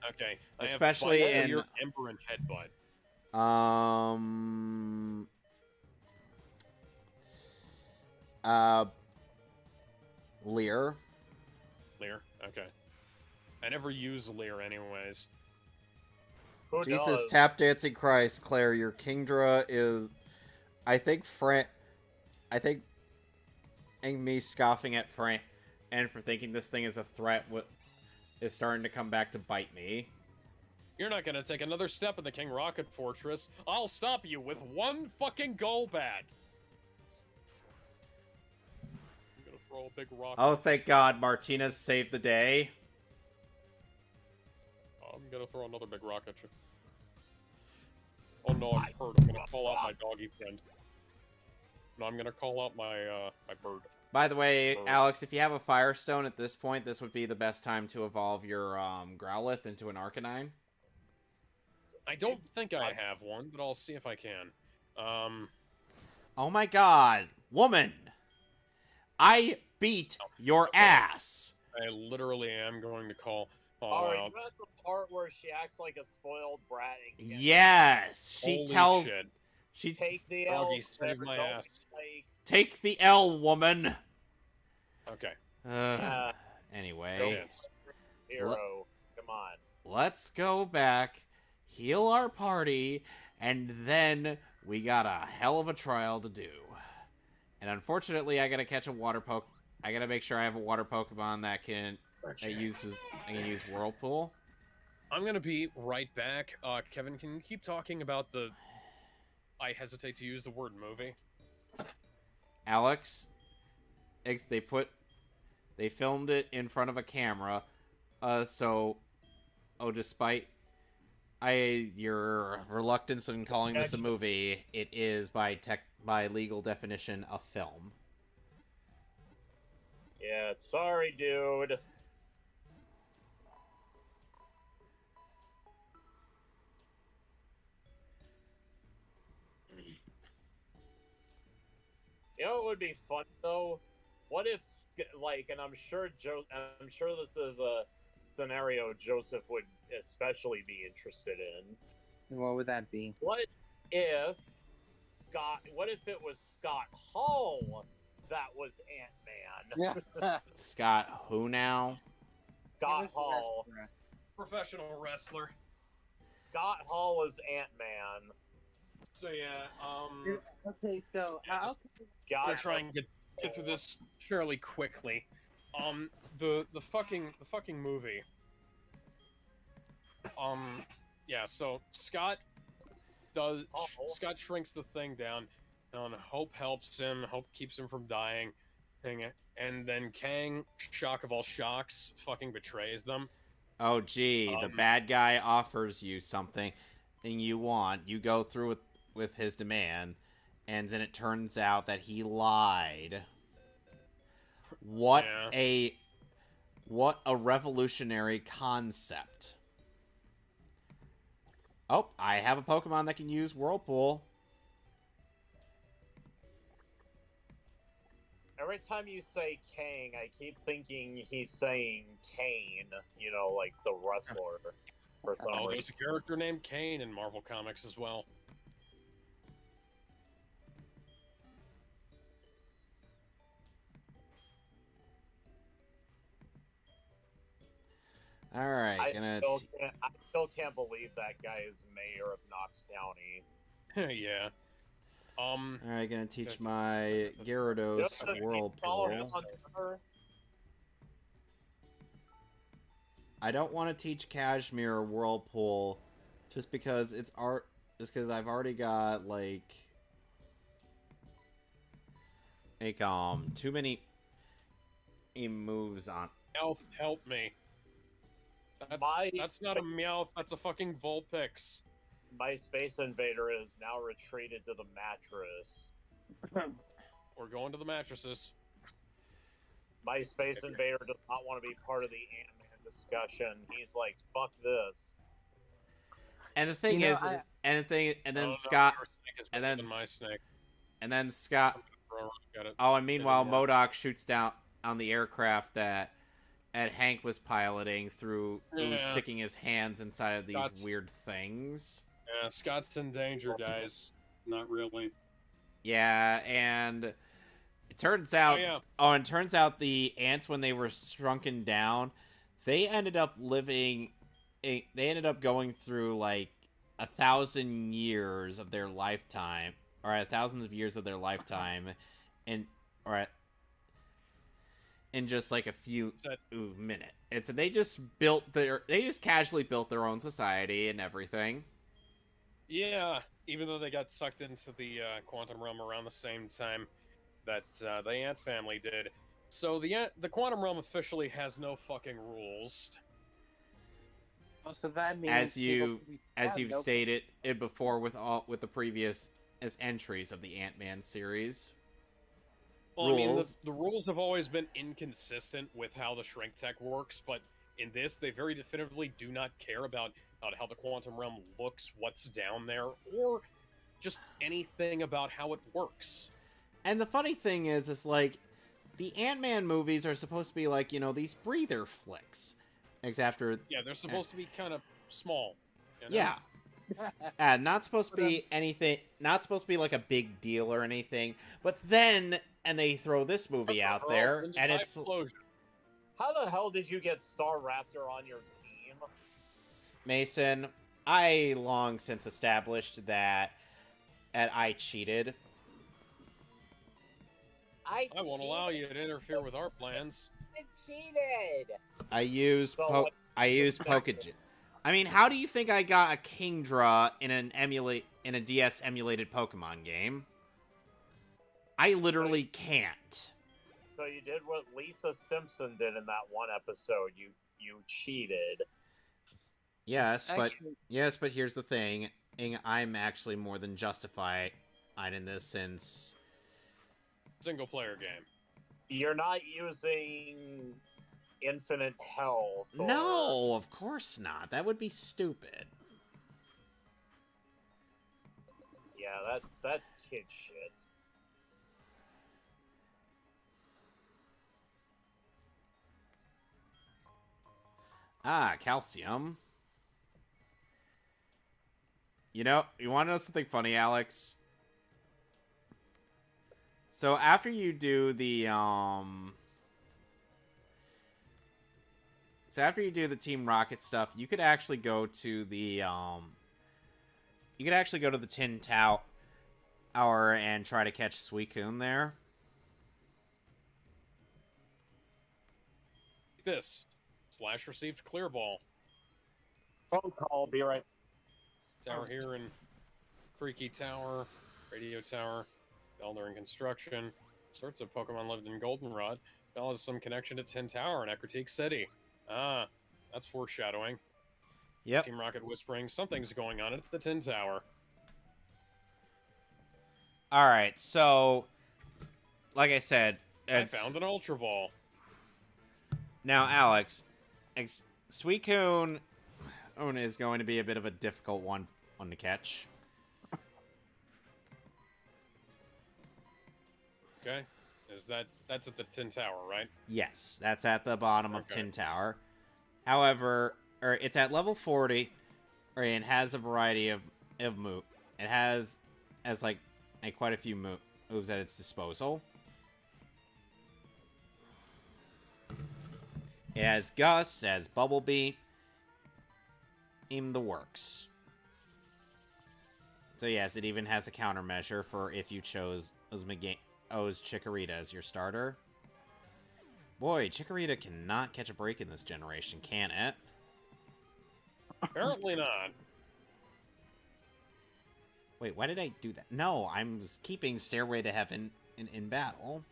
Okay. Especially I have in- your Emperor and Headbutt. Lear. Lear. Okay. I never use Lear anyways. Who Jesus, does? tap dancing Christ, Claire, your Kingdra is... I think and me scoffing at Frank and for thinking this thing is a threat is starting to come back to bite me. You're not gonna take another step in the King Rocket Fortress. I'll stop you with one fucking Golbat. I'm gonna throw a big rock. Oh, thank God, Martinez saved the day. I'm gonna throw another big rock at you. Oh no, I'm hurt. I'm gonna call out my doggy friend. No, I'm gonna call out my my bird. By the way, Alex, if you have a Firestone at this point, this would be the best time to evolve your Growlithe into an Arcanine. I don't think I have one, but I'll see if I can. Oh my God, woman! I beat your ass! I literally am going to call Alright, out. you at the part where she acts like a spoiled brat and can't Yes! Holy shit. She take the L. Doggy saved my don't ass. Like, take the L, woman! Okay. Anyway, Dance. hero. Come on. let's go back, heal our party, and then we got a hell of a trial to do. And unfortunately, I gotta catch a water poke. I gotta make sure I have a water Pokemon that can I can use Whirlpool. I'm gonna be right back. Kevin, can you keep talking about the... I hesitate to use the word movie. Alex, they filmed it in front of a camera, despite your reluctance in calling this a movie, it is by legal definition a film. Yeah, sorry, dude. You know what would be fun though? What if, like, and I'm sure this is a scenario Joseph would especially be interested in. What would that be? What if it was Scott Hall that was Ant-Man? Yeah. Scott, who now? Scott Hall. Professional wrestler. Scott Hall is Ant-Man. So yeah, Okay, so I'm gonna try and get through this fairly quickly. The fucking movie. Yeah. So Scott shrinks the thing down, and Hope helps him. Hope keeps him from dying, and then Kang, shock of all shocks, fucking betrays them. Oh, gee, the bad guy offers you something you want. You go through with his demand, and then it turns out that he lied. What a revolutionary concept. Oh, I have a Pokemon that can use Whirlpool. Every time you say Kang, I keep thinking he's saying Kane, you know, like the wrestler. For some reason. There's a character named Kane in Marvel Comics as well. All right, I still can't believe that guy is mayor of Knox County. Yeah. All right, gonna teach my Gyarados Whirlpool. I don't want to teach Cashmere Whirlpool, just because I've already got like too many moves on. Help me. That's not a Meowth, that's a fucking Vulpix. My Space Invader is now retreated to the mattress. We're going to the mattresses. My Space Invader does not want to be part of the Ant-Man discussion. He's like, fuck this. And the thing Scott. Oh, and meanwhile, MODOK shoots down on the aircraft that Hank was piloting through Yeah. sticking his hands inside of these Scott's- weird things. Yeah, Scott's in danger, guys. Not really. Yeah, and it turns out and it turns out the ants, when they were shrunken down, they ended up going through like 1,000 years of their lifetime, or thousands of years of their lifetime, in just like a few minutes. They just casually built their own society and everything. Yeah, even though they got sucked into the quantum realm around the same time that the ant family did. So the quantum realm officially has no fucking rules. So that means as you've stated it before with the previous entries of the Ant-Man series. Well, I mean, the rules have always been inconsistent with how the shrink tech works, but in this, they very definitively do not care about how the quantum realm looks, what's down there, or just anything about how it works. And the funny thing is like, the Ant-Man movies are supposed to be like, these breather flicks. Yeah, they're supposed to be kind of small. Yeah. And not supposed to be anything, not supposed to be like a big deal or anything. But then, and they throw this movie out there, and it's... Explosion. How the hell did you get Star Raptor on your team? Mason, I long since established that I cheated. I won't allow you to interfere with our plans. I cheated. I used Pokégen. I mean, how do you think I got a Kingdra in a DS emulated Pokemon game? I literally can't. So you did what Lisa Simpson did in that one episode. You cheated. Yes, but here's the thing. I'm actually more than justified in this, since single player game. You're not using infinite health. No, of course not. That would be stupid. Yeah, that's kid shit. Ah, calcium. You want to know something funny, Alex? So after you do the Team Rocket stuff, you could actually go to the Tin Tower and try to catch Suicune there. This Slash received clear ball. Phone call. Be right. Tower here in Creaky Tower, Radio Tower. Elder in construction. Sorts of Pokemon lived in Goldenrod. Bell has some connection to Tin Tower in Ecruteak City. Ah, that's foreshadowing. Yep. Team Rocket whispering, something's going on at the Tin Tower. Alright, so, like I said, I found an Ultra Ball. Now, Alex, Suicune is going to be a bit of a difficult one to catch. Okay. That's at the Tin Tower, right? Yes, that's at the bottom of Tin Tower. However, it's at level 40, and has a variety of move. It has like quite a few moves at its disposal. It has Gus, it has Bumblebee, in the works. So yes, it even has a countermeasure for if you chose Chikorita as your starter. Boy, Chikorita cannot catch a break in this generation, can it? Apparently not. Wait, why did I do that? No, I'm just keeping Stairway to Heaven in battle.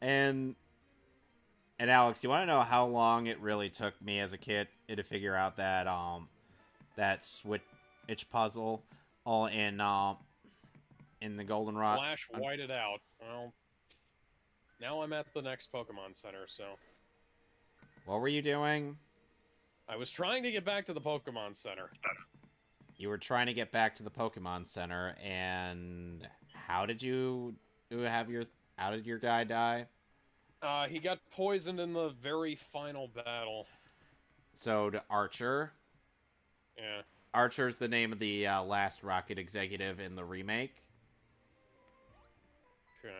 And Alex, you want to know how long it really took me as a kid to figure out that switch puzzle all in the Goldenrod? Slash whited out. Well, now I'm at the next Pokemon Center, so... What were you doing? I was trying to get back to the Pokemon Center. you were trying to get back to the Pokemon Center, and how did your guy die? He got poisoned in the very final battle. So to Archer. Yeah. Archer's the name of the last Rocket executive in the remake. Okay.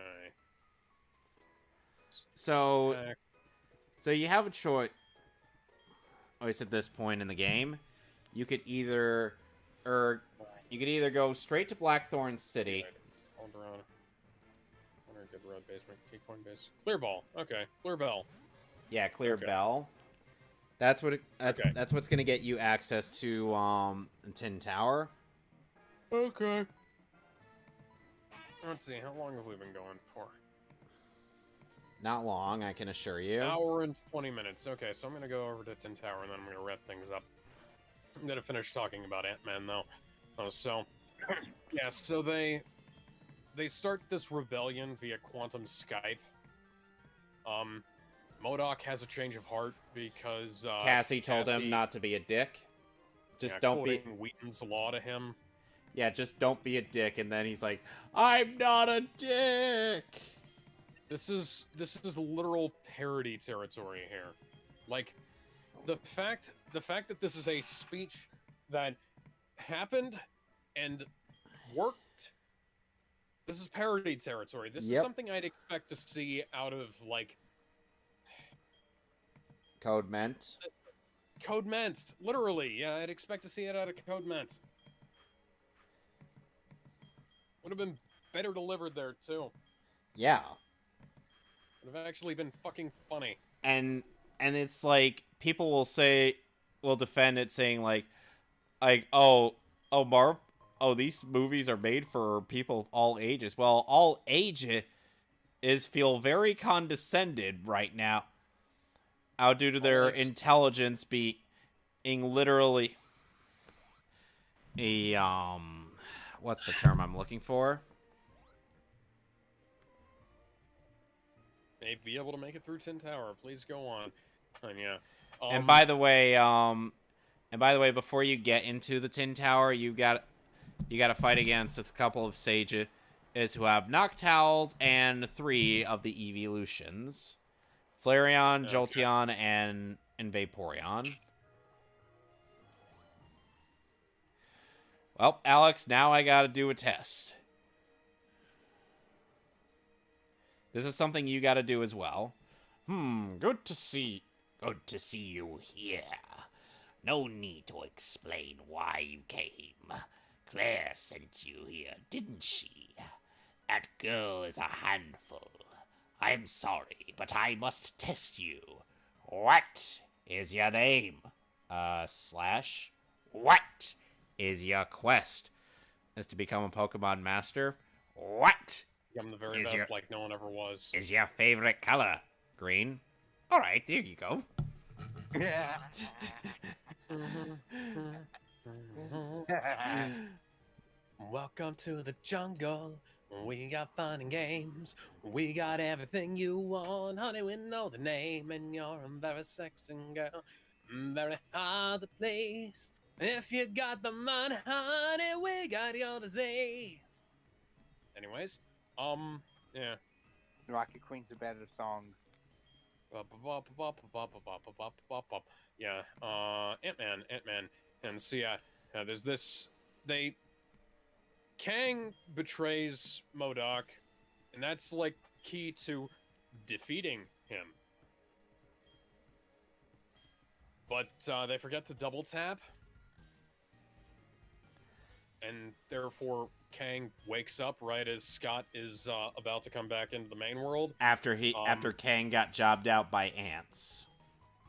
So you have a choice. Always at this point in the game, you could either go straight to Blackthorn City. Hold on. Good road basement. Keycorn base. Clear ball. Okay. Clear bell. Yeah, Clear Okay. Bell. That's what. Okay. That's what's gonna get you access to Tin Tower. Okay. Let's see. How long have we been going for? Not long, I can assure you. Hour and 20 minutes. Okay, so I'm gonna go over to Tin Tower and then I'm gonna wrap things up. I'm gonna finish talking about Ant-Man though. So yeah, so they start this rebellion via quantum Skype. MODOK has a change of heart because Cassie told him not to be a dick. Just don't be Wheaton's law to him. Yeah, just don't be a dick, and then he's like, I'm not a dick. This is literal parody territory here. Like the fact that this is a speech that happened and worked. This is parody territory. This is something I'd expect to see out of like Code Ment. Code Ment, literally. Yeah, I'd expect to see it out of Code Ment. Would have been better delivered there too. Yeah. Would have actually been fucking funny. And it's like people will defend it saying like these movies are made for people of all ages. Well, all ages feel very condescended right now. Due to their intelligence being literally a what's the term I'm looking for? May be able to make it through Tin Tower. Please go on. And yeah. And by the way, before you get into the Tin Tower, you got to fight against a couple of sages who have Noctowls and 3 of the evolutions. Flareon, Jolteon, and Vaporeon. Well, Alex, now I gotta do a test. This is something you gotta do as well. Good to see you here. No need to explain why you came. Claire sent you here, didn't she? That girl is a handful. I'm sorry, but I must test you. What is your name? Slash. What is your quest? Is to become a Pokemon Master? What? I'm the very best, like no one ever was. Is your favorite color green? Alright, there you go. Yeah. Welcome to the jungle. We got fun and games. We got everything you want. Honey, we know the name. And you're a very sexy girl. Very hard to please. If you got the money, honey, we got your disease. Anyways, yeah. Rocket Queen's a better song. Yeah, Ant-Man. And so yeah, there's this, Kang betrays MODOK, and that's like key to defeating him. But they forget to double tap, and therefore Kang wakes up right as Scott is about to come back into the main world. After Kang got jobbed out by ants.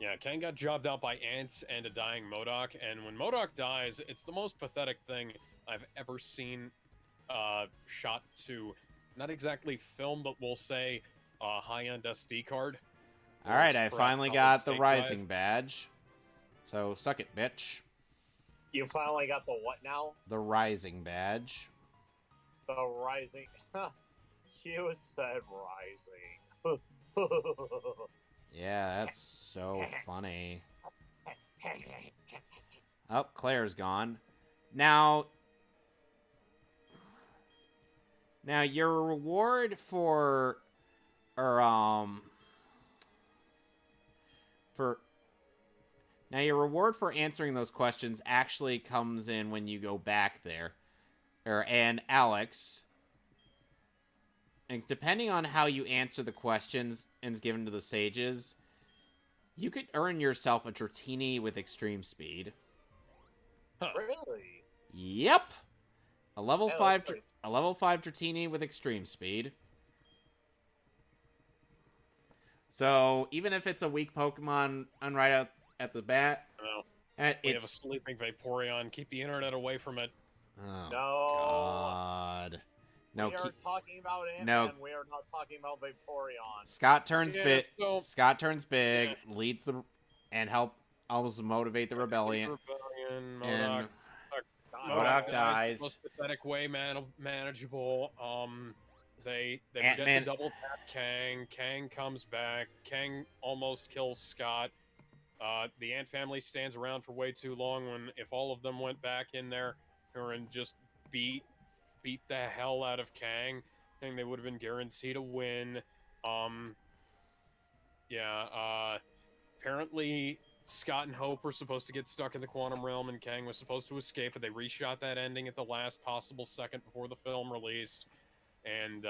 Yeah, Kang got jobbed out by ants and a dying MODOK, and when MODOK dies, it's the most pathetic thing I've ever seen shot to, not exactly film, but we'll say high-end SD card. Alright, I finally got the Rising badge. So, suck it, bitch. You finally got the what now? The Rising badge. The Rising... You said Rising. Yeah, that's so funny. Oh, Claire's gone. Now your reward for answering those questions actually comes in when you go back there. And Alex, and depending on how you answer the questions and is given to the sages, you could earn yourself a Dratini with extreme speed. Really? Yep. A level Yeah, 5 that's pretty- a level 5 Dratini with extreme speed. So, even if it's a weak Pokemon on right out at the bat, No. we We have a sleeping Vaporeon. Keep the internet away from it. Oh, No. God. No, we are talking about Ant-Man. no. We are not talking about Vaporeon. Scott turns Yeah, big. so- Scott turns big, leads the and helps motivate the rebellion. Rebellion, And Modok dies. The most pathetic way manageable. They Ant-Man- forget to double tap Kang. Kang comes back. Kang almost kills Scott. The Ant family stands around for way too long. When if all of them went back in there and just beat the hell out of Kang, I think they would have been guaranteed a win. Apparently Scott and Hope were supposed to get stuck in the quantum realm, and Kang was supposed to escape, but they reshot that ending at the last possible second before the film released, and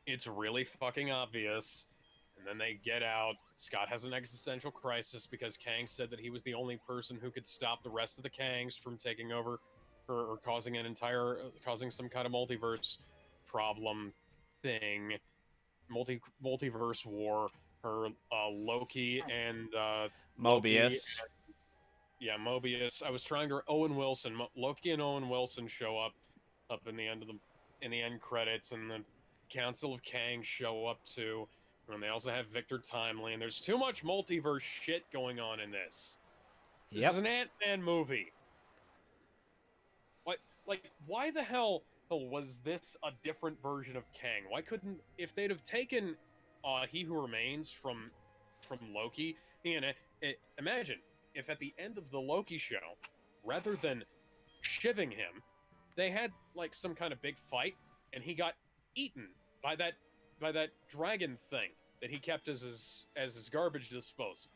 it's really fucking obvious. And then they get out. Scott has an existential crisis because Kang said that he was the only person who could stop the rest of the Kangs from taking over or causing some kind of multiverse problem thing, multiverse war. Loki and Mobius. Mobius. I was trying to Owen Wilson. Loki and Owen Wilson show up in the end credits, and the Council of Kang show up too. And they also have Victor Timely, and there's too much multiverse shit going on in this. This is an Ant-Man movie. Why the hell was this a different version of Kang? Why couldn't, if they'd have taken He Who Remains from Loki, imagine if at the end of the Loki show, rather than shivving him, they had like some kind of big fight, and he got eaten by that dragon thing that he kept as his garbage disposal.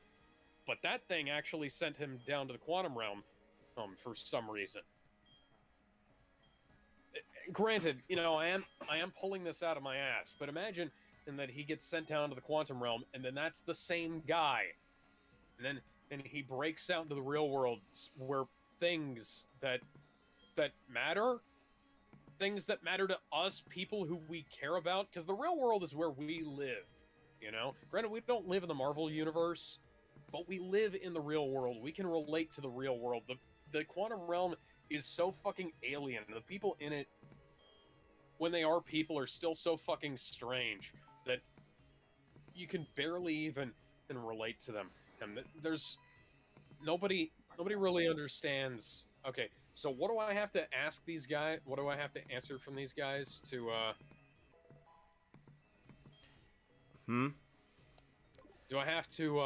But that thing actually sent him down to the quantum realm for some reason. Granted, I am pulling this out of my ass, but imagine that he gets sent down to the quantum realm, and then that's the same guy. And then he breaks out into the real world where things that matter, things that matter to us, people who we care about, because the real world is where we live, Granted, we don't live in the Marvel universe, but we live in the real world. We can relate to the real world. The quantum realm is so fucking alien. The people in it, when they are people, are still so fucking strange that you can barely even relate to them. And there's nobody really understands. Okay, so what do I have to ask these guys? What do I have to answer from these guys to Do I have to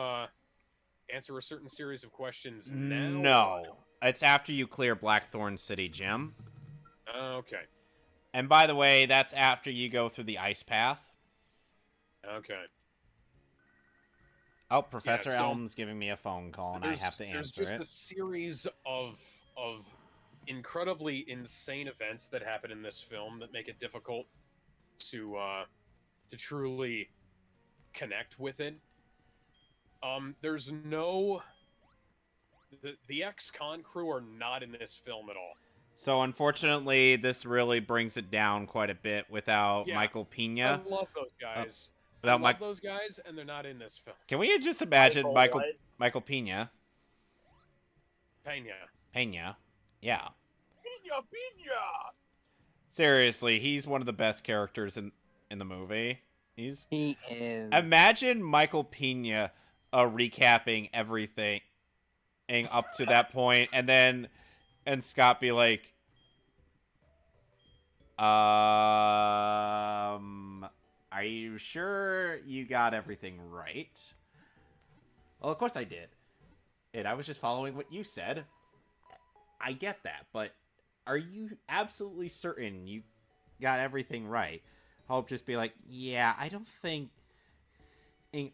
answer a certain series of questions now? No. It's after you clear Blackthorn City, Jim. Okay. And by the way, that's after you go through the ice path. Okay. Oh, Professor so Elm's giving me a phone call, and I have to answer There's it. just a series of incredibly insane events that happen in this film that make it difficult to truly connect with it. There's no... The ex-con crew are not in this film at all. So, unfortunately, this really brings it down quite a bit without Michael Pena. I love those guys. Those guys, and they're not in this film. Can we just imagine Michael Pena? Pena. Yeah. Pena! Seriously, he's one of the best characters in the movie. He is. Imagine Michael Pena recapping everything up to that point, and Scott be like, are you sure you got everything right? Well, of course I did. And I was just following what you said. I get that, but are you absolutely certain you got everything right? Hulk just be like, yeah, I don't think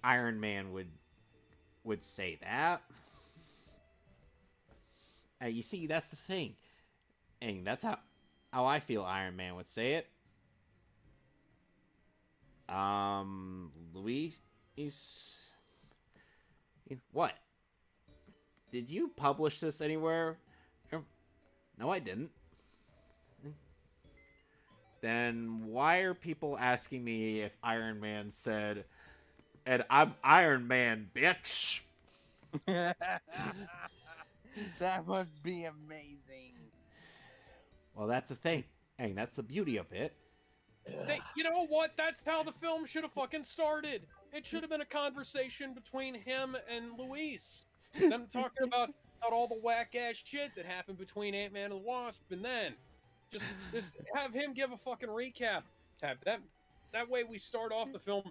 Iron Man would say that. You see, that's the thing. And that's how I feel Iron Man would say it. Luis is what? Did you publish this anywhere? No, I didn't. Then why are people asking me if Iron Man said, and I'm Iron Man, bitch? That would be amazing. Well, that's the thing. And that's the beauty of it. You know what? That's how the film should have fucking started. It should have been a conversation between him and Luis. Them talking about all the whack-ass shit that happened between Ant-Man and the Wasp, and then just have him give a fucking recap. That way we start off the film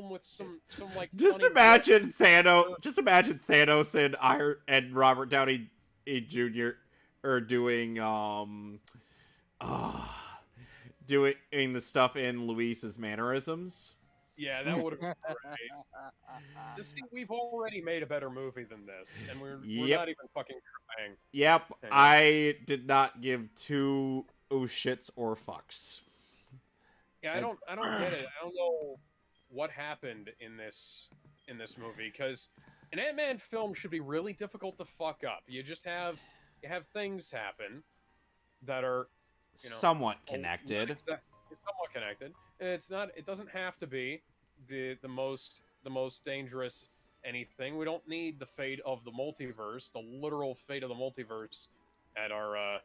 with some like Just imagine Thanos. Just imagine Thanos and Robert Downey Jr. are doing doing the stuff in Luis's mannerisms. Yeah, that would have been great. Just see, we've already made a better movie than this, and we're not even fucking trying. Yep, Okay. I did not give two shits or fucks. Yeah, I don't get it. I don't know what happened in this movie, because an Ant-Man film should be really difficult to fuck up. You have things happen that are, you know, somewhat connected. It's somewhat connected. It's not. It doesn't have to be the most dangerous anything. We don't need the fate of the multiverse, the literal fate of the multiverse, at our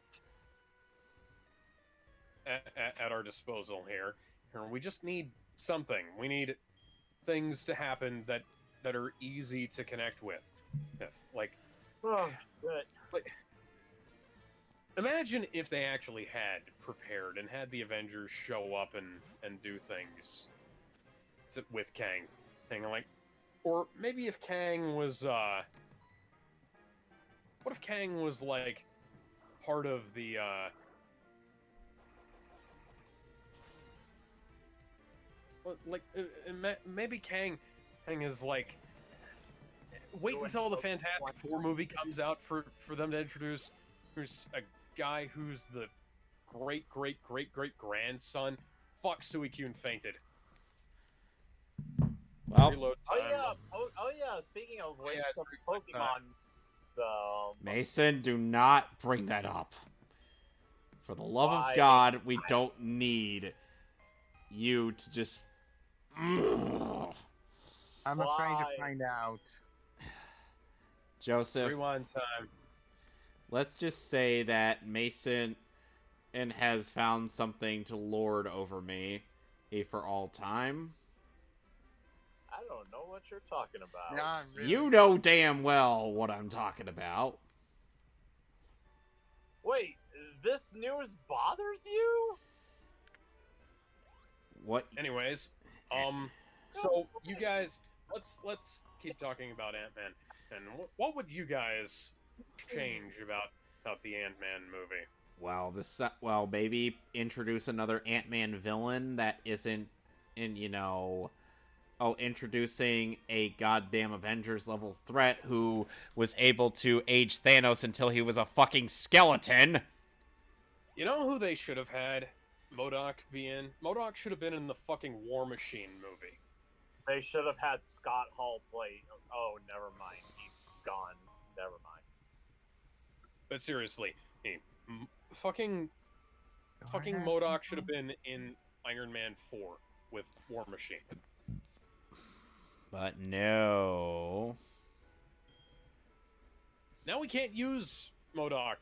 disposal here. We just need something. We need things to happen that are easy to connect with. Like, Oh, good. like, imagine if they actually had prepared and had the Avengers show up and do things with Kang. Like, or maybe if Kang was, what if Kang was, like, part of the, maybe Kang is, like, wait until the Fantastic Four movie comes out for them to introduce who's a guy who's the great grandson. Fuck, Sui Kyun fainted. Well, Reload Oh time. yeah, speaking of which, yeah, it's some pretty good Pokemon, Mason, do not bring that up. For the love Why? of God, we don't need you to just. I'm afraid to Why? find out. Joseph, Rewind time. let's just say that Mason has found something to lord over me for all time. I don't know what you're talking about. Not really. You know damn well what I'm talking about. Wait, this news bothers you? What? Anyways, so you guys, let's keep talking about Ant-Man. And what would you guys change about the Ant-Man movie? Well, maybe introduce another Ant-Man villain that isn't introducing a goddamn Avengers level threat who was able to age Thanos until he was a fucking skeleton. You know who they should have had MODOK be in? MODOK should have been in the fucking War Machine movie. They should have had Scott Hall play. Oh, never mind. He's gone. Never mind. But seriously, fucking MODOK should have been in Iron Man 4 with War Machine. But no. Now we can't use MODOK.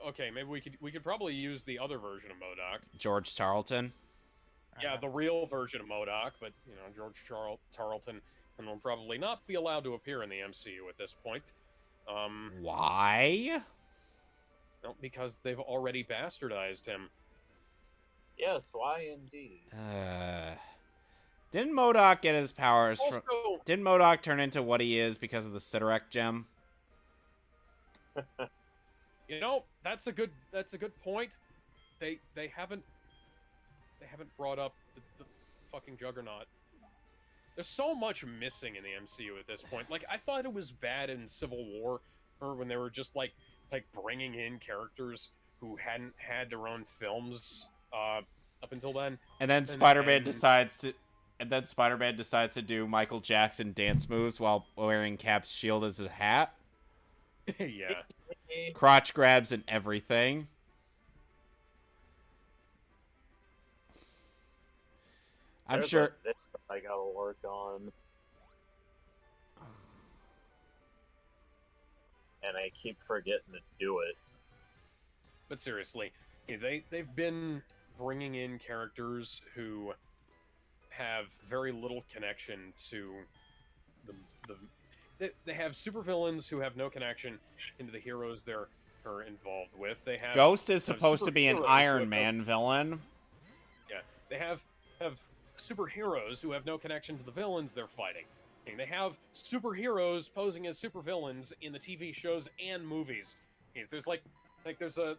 Okay, maybe we could probably use the other version of MODOK. George Tarleton. Yeah, the real version of MODOK, but, you know, George Tarleton will probably not be allowed to appear in the MCU at this point. Why? No, because they've already bastardized him. Yes, why indeed? Didn't MODOK get his powers Also, from... Didn't MODOK turn into what he is because of the Sidorak gem? You know, that's a good point. They haven't brought up the fucking Juggernaut. There's so much missing in the MCU at this point. Like, I thought it was bad in Civil War, or when they were just like bringing in characters who hadn't had their own films up until then. And then Spider-Man decides to do Michael Jackson dance moves while wearing Cap's shield as a hat. Yeah. Crotch grabs and everything. I'm There's sure. a bit I gotta work on. And I keep forgetting to do it. But seriously, they've been bringing in characters who have very little connection to they have supervillains who have no connection into the heroes they're involved with. They have Ghost is supposed to be an superheroes Iron Man villain. Yeah, they have superheroes who have no connection to the villains they're fighting. And they have superheroes posing as supervillains in the TV shows and movies. There's there's a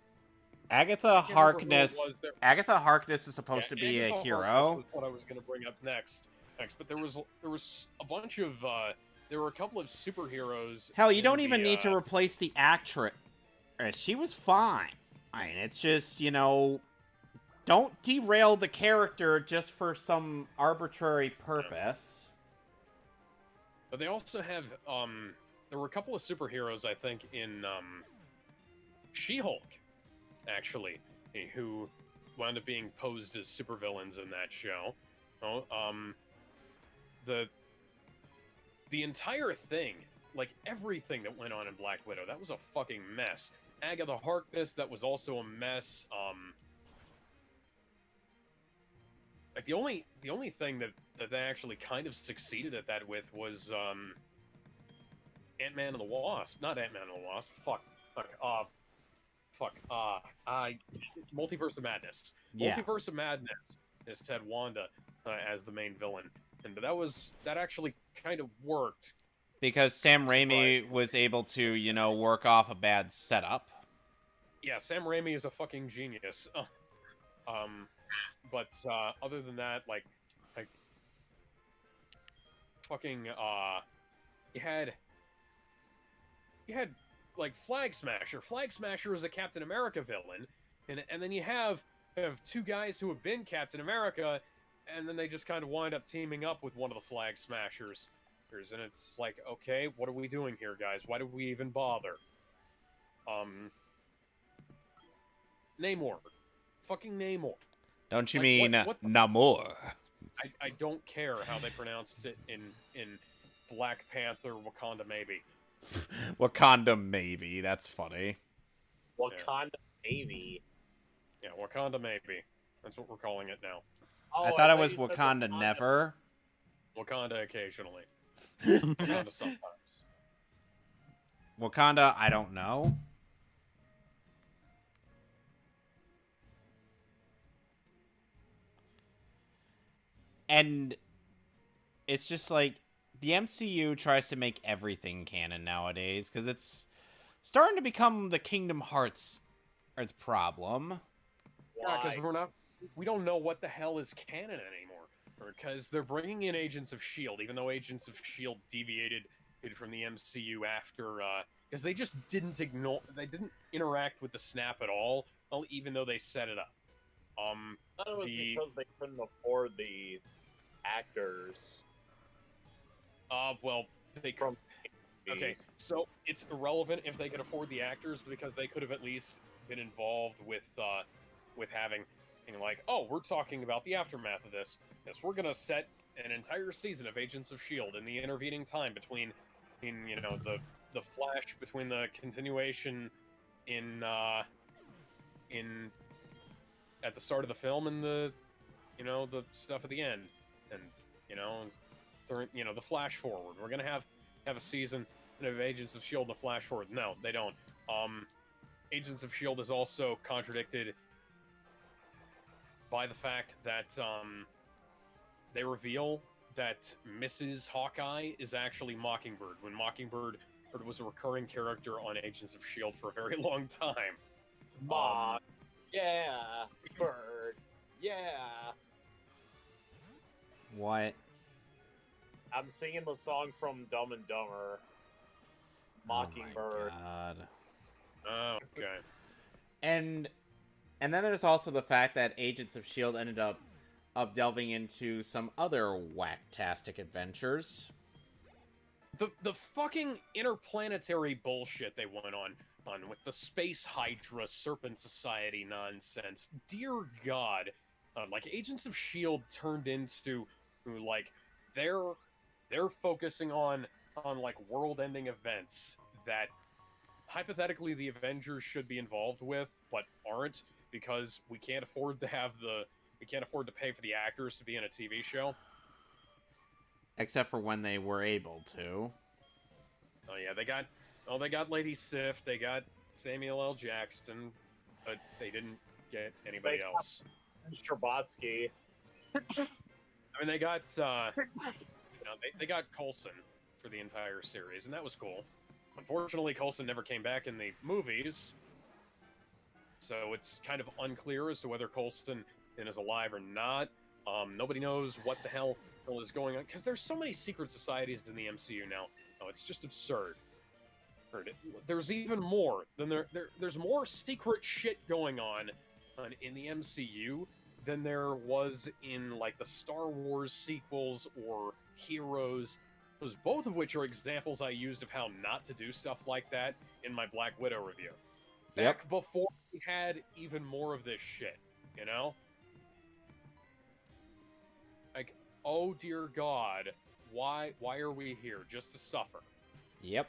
Agatha Harkness. Agatha Harkness is supposed to be Agatha a hero. Harkness was what I was going to bring up next, but there was a bunch of there were a couple of superheroes. Hell, you don't even need to replace the actress. She was fine. I mean, it's just, don't derail the character just for some arbitrary purpose. But they also have there were a couple of superheroes, I think, in She-Hulk, actually, who wound up being posed as supervillains in that show. The entire thing, like everything that went on in Black Widow, that was a fucking mess. Agatha Harkness, that was also a mess. Like the only thing that they actually kind of succeeded at that with was Ant-Man and the Wasp. Not Ant-Man and the Wasp. Multiverse of Madness. Yeah. Multiverse of Madness has had Wanda as the main villain, and that actually kind of worked because Sam Raimi was able to, work off a bad setup. Yeah, Sam Raimi is a fucking genius. But other than that, like fucking you had like Flag Smasher. Flag Smasher is a Captain America villain, and then you have two guys who have been Captain America, and then they just kind of wind up teaming up with one of the Flag Smashers. And it's like, okay, what are we doing here, guys? Why do we even bother? Namor. Fucking Namor. Don't you Like, mean what Namor? I don't care how they pronounced it in Black Panther, Wakanda maybe. Wakanda maybe. That's funny. Wakanda maybe. Yeah, Wakanda maybe. That's what we're calling it now. Oh, I thought it was you said Wakanda never. Wakanda occasionally. Wakanda sometimes. Wakanda, I don't know. And it's just like the MCU tries to make everything canon nowadays because it's starting to become the Kingdom Hearts problem. Yeah, because we don't know what the hell is canon anymore. Because they're bringing in Agents of S.H.I.E.L.D., even though Agents of S.H.I.E.L.D. deviated from the MCU after, because they just didn't interact with the Snap at all, even though they set it up. That was because they couldn't afford the actors. Well, they could. Okay, so it's irrelevant if they could afford the actors because they could have at least been involved with having, like, oh, we're talking about the aftermath of this. Yes, we're gonna set an entire season of Agents of S.H.I.E.L.D. in the intervening time between the Flash, between the continuation in at the start of the film and the stuff at the end, and during the flash forward. We're gonna have a season of Agents of S.H.I.E.L.D. the flash forward. No, they don't. Agents of S.H.I.E.L.D. is also contradicted by the fact that they reveal that Mrs. Hawkeye is actually Mockingbird when Mockingbird Bird was a recurring character on Agents of S.H.I.E.L.D. for a very long time. Ma, yeah, Bird, yeah. What? I'm singing the song from Dumb and Dumber. Mockingbird. Oh my God. Oh, okay. And then there's also the fact that Agents of S.H.I.E.L.D. ended up delving into some other whacktastic adventures. The fucking interplanetary bullshit they went on with the Space Hydra Serpent Society nonsense. Dear God. Like, Agents of S.H.I.E.L.D. turned into, like, they're focusing on like, world-ending events that hypothetically the Avengers should be involved with, but aren't, because we can't afford to pay for the actors to be in a TV show. Except for when they were able to. Oh yeah, they got Lady Sif, they got Samuel L. Jackson, but they didn't get anybody else. Strabotsky. I mean, they got they got Coulson for the entire series, and that was cool. Unfortunately, Coulson never came back in the movies, so it's kind of unclear as to whether Coulson is alive or not. Nobody knows what the hell is going on, because there's so many secret societies in the MCU now. Oh, it's just absurd. There's even more than there's more secret shit going on in the MCU than there was in, like, the Star Wars sequels or Heroes. Those, both of which are examples I used of how not to do stuff like that in my Black Widow review. Back before we had even more of this shit, you know? Like, oh dear God, why are we here? Just to suffer? Yep.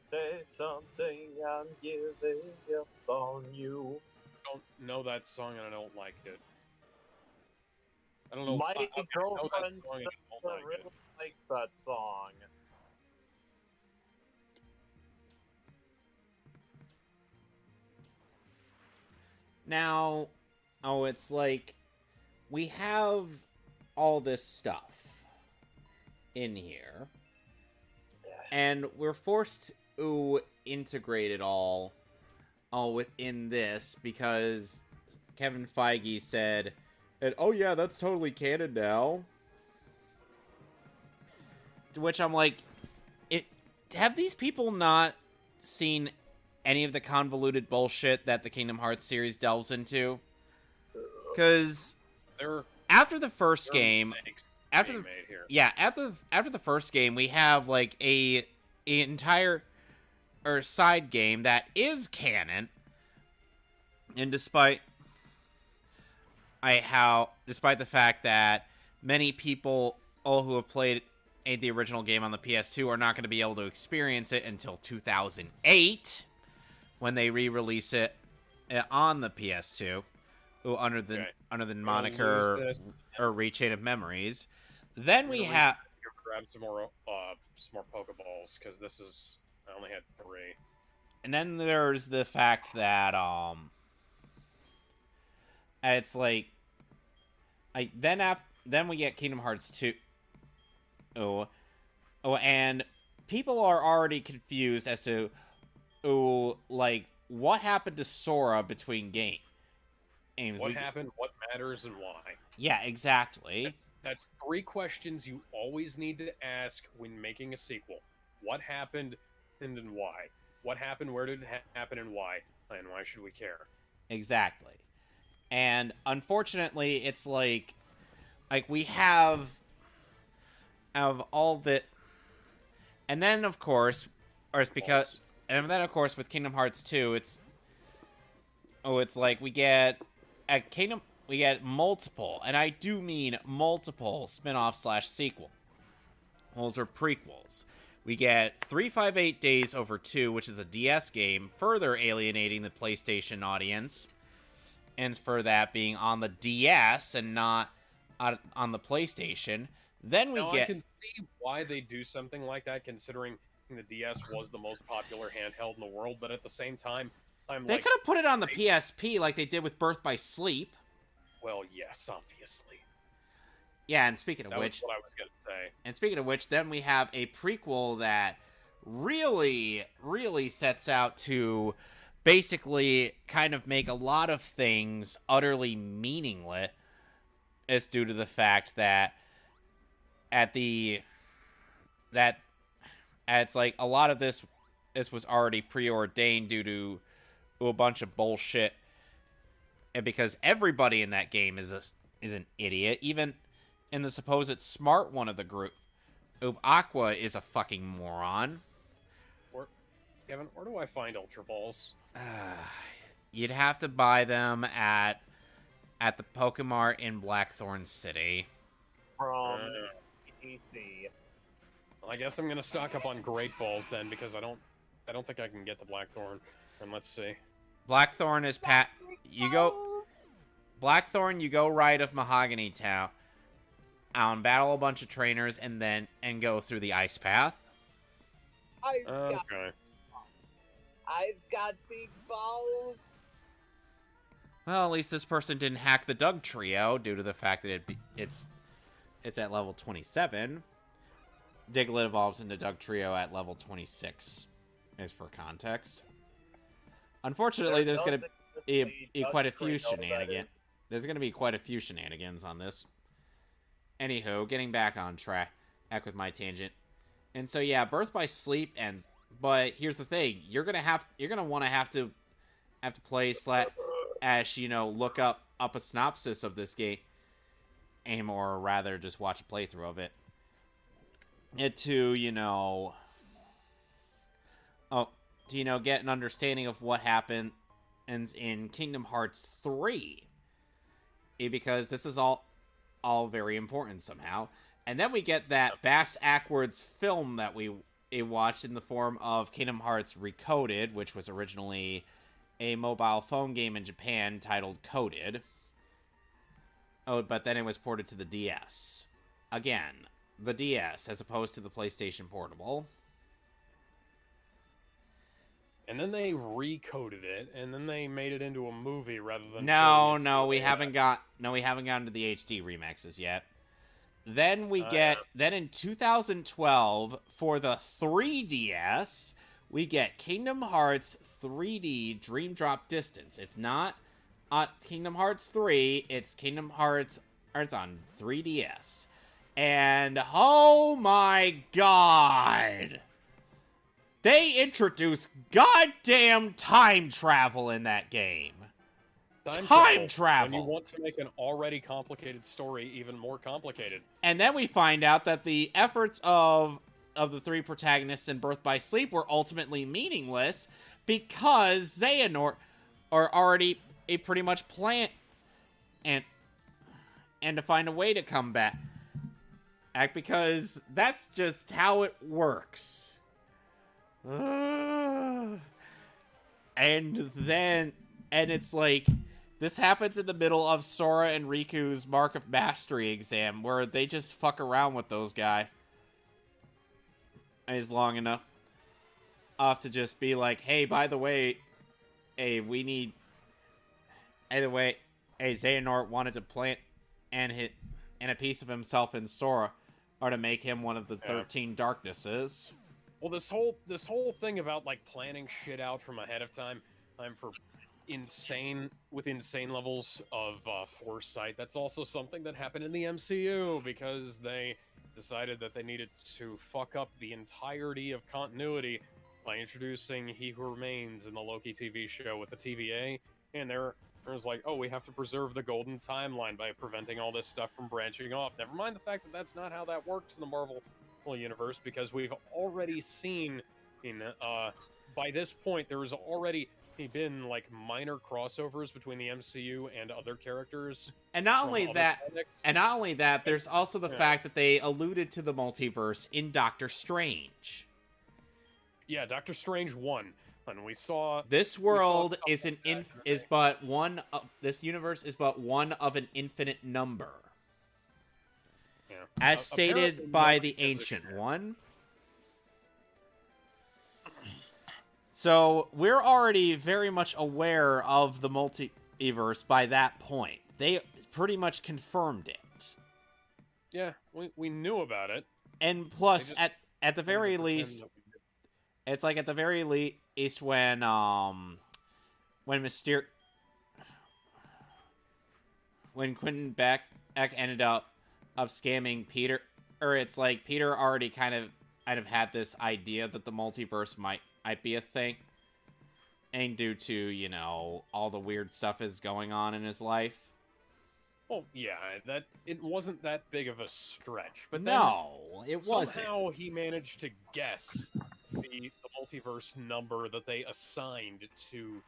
Say something, I'm giving up on you. I don't know that song and I don't like it. I don't know. My I know that girlfriend song and I don't like really it. likes that song. Now, it's like we have all this stuff in here, and we're forced to integrate it all within this because Kevin Feige said that, oh yeah, that's totally canon now. To which I'm like, have these people not seen any of the convoluted bullshit that the Kingdom Hearts series delves into? Because after the first game, after the first game, we have like a entire side game that is canon, and despite the fact that many people who have played the original game on the PS2 are not going to be able to experience it until 2008 when they re-release it on the PS2 under the moniker or Rechain of Memories. Then we have grab some more Pokeballs, because I only had 3. And then there's the fact that it's like then we get Kingdom Hearts 2. And people are already confused as to like what happened to Sora between games. What happened, what matters, and why. Yeah, exactly. That's 3 questions you always need to ask when making a sequel. What happened and then why? What happened, where did it happen, and why? And why should we care? Exactly. And unfortunately, it's like we have all that, and then of course, with Kingdom Hearts 2, it's like we get multiple, and I do mean multiple spin-off / sequels or prequels. We get 358 Days Over 2, which is a DS game, further alienating the PlayStation audience, and for that being on the DS and not on the PlayStation. Then I can see why they do something like that, considering the DS was the most popular handheld in the world, but at the same time, they could have put it on the PSP like they did with Birth by Sleep. Well, yes, obviously. Yeah, and speaking of which, was what I was going to say. And speaking of which, then we have a prequel that really sets out to basically kind of make a lot of things utterly meaningless, is due to the fact that it's like a lot of this was already preordained due to a bunch of bullshit, and because everybody in that game is an idiot, even in the supposed smart one of the group. Aqua is a fucking moron. Kevin, where do I find Ultra Balls? You'd have to buy them at the Pokemart in Blackthorn City. From PC. Well, I guess I'm gonna stock up on Great Balls then, because I don't think I can get the Blackthorn. And let's see. Blackthorn is Blackthorn, you go right of Mahogany Town, battle a bunch of trainers, and go through the ice path. Okay. I've got big balls. Well, at least this person didn't hack the Doug trio due to the fact that it's at level 27. Diglett evolves into Doug trio at level 26, is for context. Unfortunately, there's going to be quite a few shenanigans. There's going to be quite a few shenanigans on this. Anywho, getting back on track with my tangent. And so yeah, Birth by Sleep ends. But here's the thing: you're gonna want to have to play / look up a synopsis of this game, or rather just watch a playthrough of it. To get an understanding of what happened in Kingdom Hearts 3, because this is all very important somehow. And then we get that Bass Ackwards film that we watched in the form of Kingdom Hearts Recoded, which was originally a mobile phone game in Japan titled Coded. Oh, but then it was ported to the DS. Again, the DS as opposed to the PlayStation Portable. And then they recoded it, and then they made it into a movie rather than... No, we haven't gotten to the HD remixes yet. Then then in 2012, for the 3DS, we get Kingdom Hearts 3D Dream Drop Distance. It's not Kingdom Hearts 3, it's Kingdom Hearts on 3DS. And oh my god! They introduced goddamn time travel in that game. Time travel! When you want to make an already complicated story even more complicated. And then we find out that the efforts of the three protagonists in Birth by Sleep were ultimately meaningless because Xehanort are already pretty much planned and to find a way to come back. Because that's just how it works. And it's like, this happens in the middle of Sora and Riku's Mark of Mastery exam, where they just fuck around with those guys is long enough to just be like, hey, by the way, Xehanort wanted to plant and a piece of himself in Sora, or to make him one of the 13 darknesses. Well, this whole thing about like planning shit out from ahead of time, for insane levels of foresight. That's also something that happened in the MCU because they decided that they needed to fuck up the entirety of continuity by introducing He Who Remains in the Loki TV show with the TVA, and there was like, oh, we have to preserve the golden timeline by preventing all this stuff from branching off. Never mind the fact that that's not how that works in the Marvel universe, because we've already seen by this point there's already been like minor crossovers between the MCU and other characters. And not only that, there's also the fact that they alluded to the multiverse in Doctor Strange. Yeah, Doctor Strange 1. And we saw this world this universe is but one of an infinite number. Yeah. As stated by the Ancient One. So we're already very much aware of the multiverse by that point. They pretty much confirmed it. Yeah, we knew about it. And plus, at the very least, It's like at the very least when when Quentin Beck ended up scamming Peter, or it's like Peter already kind of had this idea that the multiverse might be a thing, and due to, you know, all the weird stuff is going on in his life. Oh yeah, that it wasn't that big of a stretch, but then No, it wasn't. somehow he managed to guess the multiverse number that they assigned to,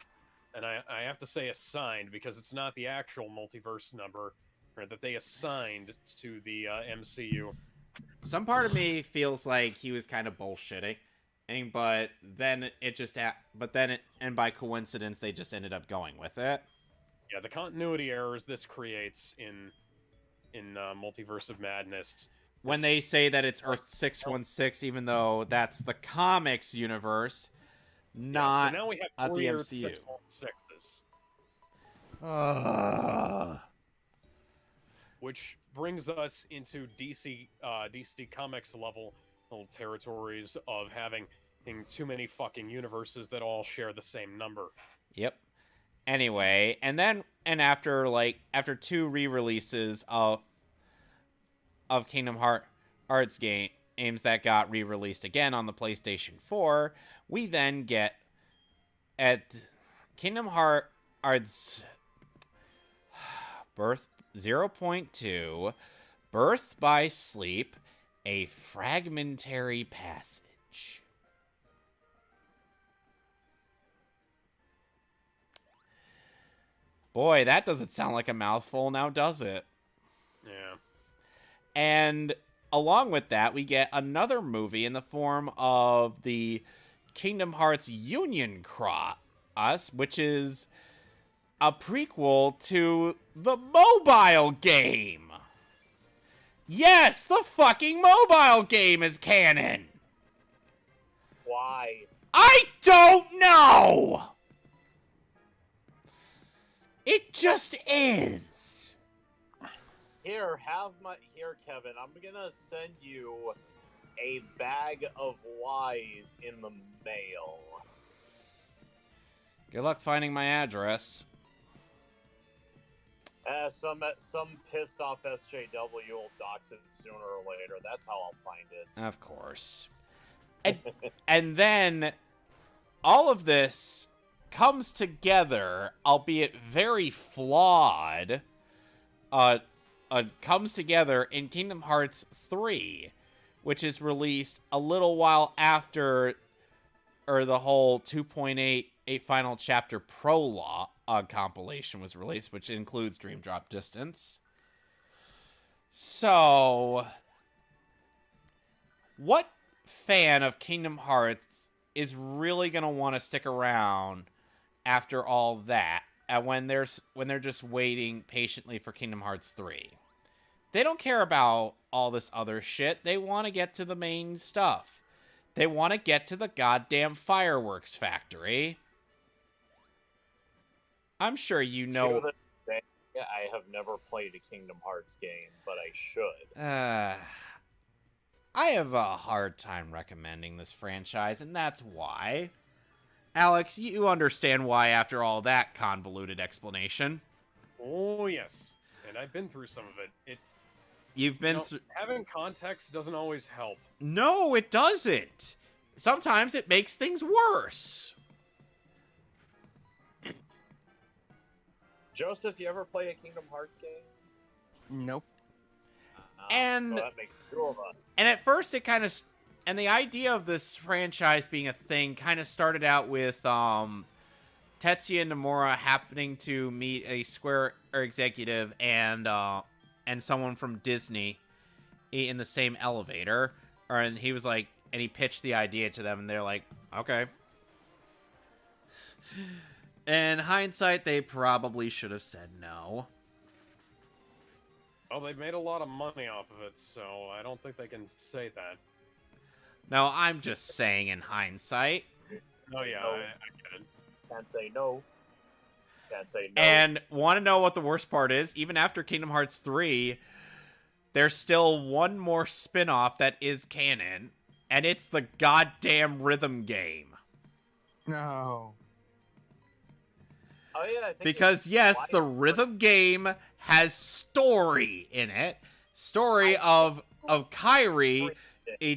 and I have to say assigned because it's not the actual multiverse number, right, that they assigned to the MCU. Some part of me feels like he was kind of bullshitting, but then and by coincidence they just ended up going with it. Yeah, the continuity errors this creates in Multiverse of Madness. When they say that it's Earth 616, even though that's the comics universe, not so now we have at the 3 Earth MCU. 616s. Which brings us into DC Comics level little territories of having too many fucking universes that all share the same number. Yep. Anyway, and after 2 re-releases of Kingdom Hearts games that got re-released again on the PlayStation 4, we then get at Kingdom Hearts Birth 0.2, Birth by Sleep, a fragmentary passage. Boy, that doesn't sound like a mouthful now, does it? Yeah. And along with that, we get another movie in the form of the Kingdom Hearts Union Cross, which is a prequel to the mobile game. Yes, the fucking mobile game is canon. Why? I don't know. It just is. Here, Kevin. I'm gonna send you a bag of lies in the mail. Good luck finding my address. Some pissed off SJW will dox it sooner or later. That's how I'll find it. Of course. And then all of this comes together, albeit very flawed, comes together in Kingdom Hearts 3, which is released a little while after the whole 2.8 final chapter prologue compilation was released, which includes Dream Drop Distance. So, what fan of Kingdom Hearts is really going to want to stick around after all that, when they're just waiting patiently for Kingdom Hearts 3? They don't care about all this other shit. They want to get to the main stuff. They want to get to the goddamn fireworks factory. I'm sure you know. I have never played a Kingdom Hearts game, but I should. I have a hard time recommending this franchise, and that's why. Alex, you understand why after all that convoluted explanation. Oh, yes. And I've been through some of it. You've been through... Having context doesn't always help. No, it doesn't. Sometimes it makes things worse. Joseph, you ever play a Kingdom Hearts game? Nope. And so that makes 2 of us. And at first it kind of... And the idea of this franchise being a thing kind of started out with Tetsuya Nomura happening to meet a Square executive and someone from Disney in the same elevator. And he was like... And he pitched the idea to them, and they're like, okay. In hindsight, they probably should have said no. Well, they've made a lot of money off of it, so I don't think they can say that. No, I'm just saying in hindsight. Oh, yeah, No. I get it. Can't say no. Can't say no. And want to know what the worst part is? Even after Kingdom Hearts 3, there's still one more spin-off that is canon. And it's the goddamn rhythm game. No. Oh yeah, I think Because yes, the rhythm game has story in it. Story of Kyrie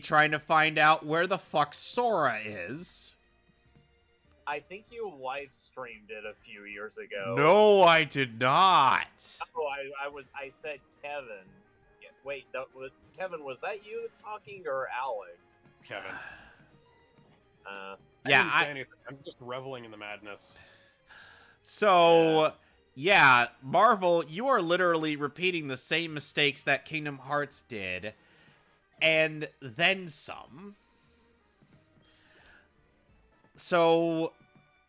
trying to find out where the fuck Sora is. I think you live streamed it a few years ago. No, I did not. Oh, I said Kevin. Yeah, wait, Kevin, was that you talking or Alex? Kevin. Uh, I didn't say anything. I'm just reveling in the madness. So, yeah, Marvel, you are literally repeating the same mistakes that Kingdom Hearts did, and then some. So,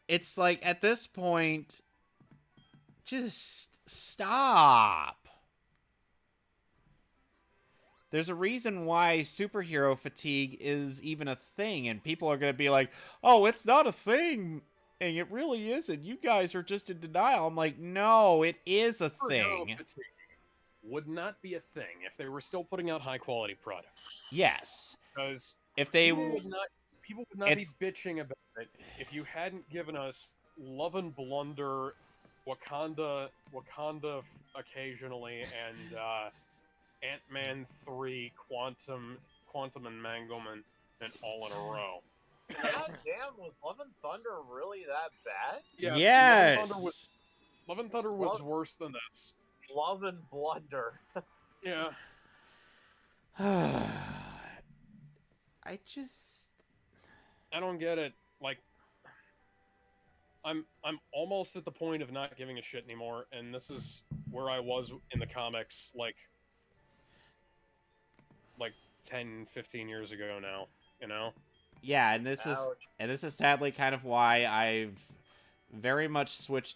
it's like, at this point, just stop. There's a reason why superhero fatigue is even a thing, and people are going to be like, oh, it's not a thing, and it really isn't. You guys are just in denial. I'm like, no, it is a thing. Would not be a thing if they were still putting out high-quality products. Yes. Because if they people would not be bitching about it if you hadn't given us Love and Blunder, Wakanda occasionally, and Ant-Man 3, Quantum and Mangleman, and all in a row. God damn, was Love and Thunder really that bad? Yeah, yes. Love and Thunder was worse than this. Love and Blunder. Yeah. I don't get it. Like, I'm almost at the point of not giving a shit anymore, and this is where I was in the comics, like 10, 15 years ago now, you know? Yeah, and this is sadly kind of why I've very much switched.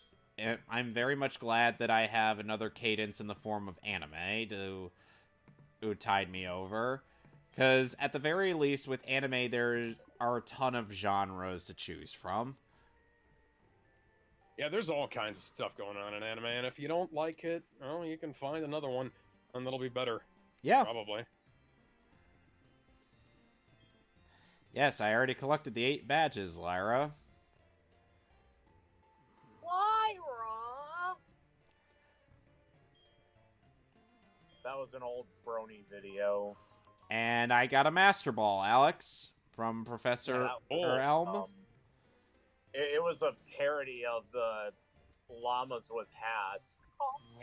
I'm very much glad that I have another cadence in the form of anime to tide me over, because at the very least with anime there are a ton of genres to choose from. Yeah, there's all kinds of stuff going on in anime, and if you don't like it, well, you can find another one, and that'll be better. Yeah. Probably. Yes, I already collected the 8 badges, Lyra. Lyra! That was an old Brony video. And I got a Master Ball, Alex, from Professor Elm. It was a parody of the llamas with hats.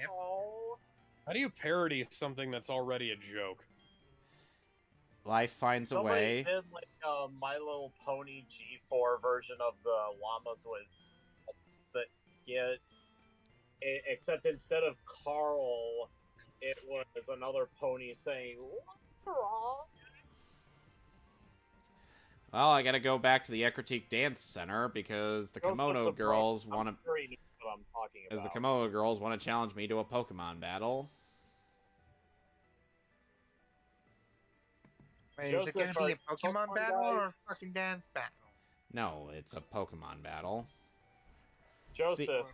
Yep. Oh. How do you parody something that's already a joke? Life finds a way. Somebody did like a My Little Pony G4 version of the llamas with skit. Except instead of Carl, it was another pony saying, "Lyra." Well, I gotta go back to the Ekritique Dance Center because the Kimono girls want to. Sure he knows what I'm talking about. As the Kimono girls want to challenge me to a Pokemon battle. Wait, is it going to be a Pokemon battle or a fucking dance battle? No, it's a Pokemon battle. Joseph,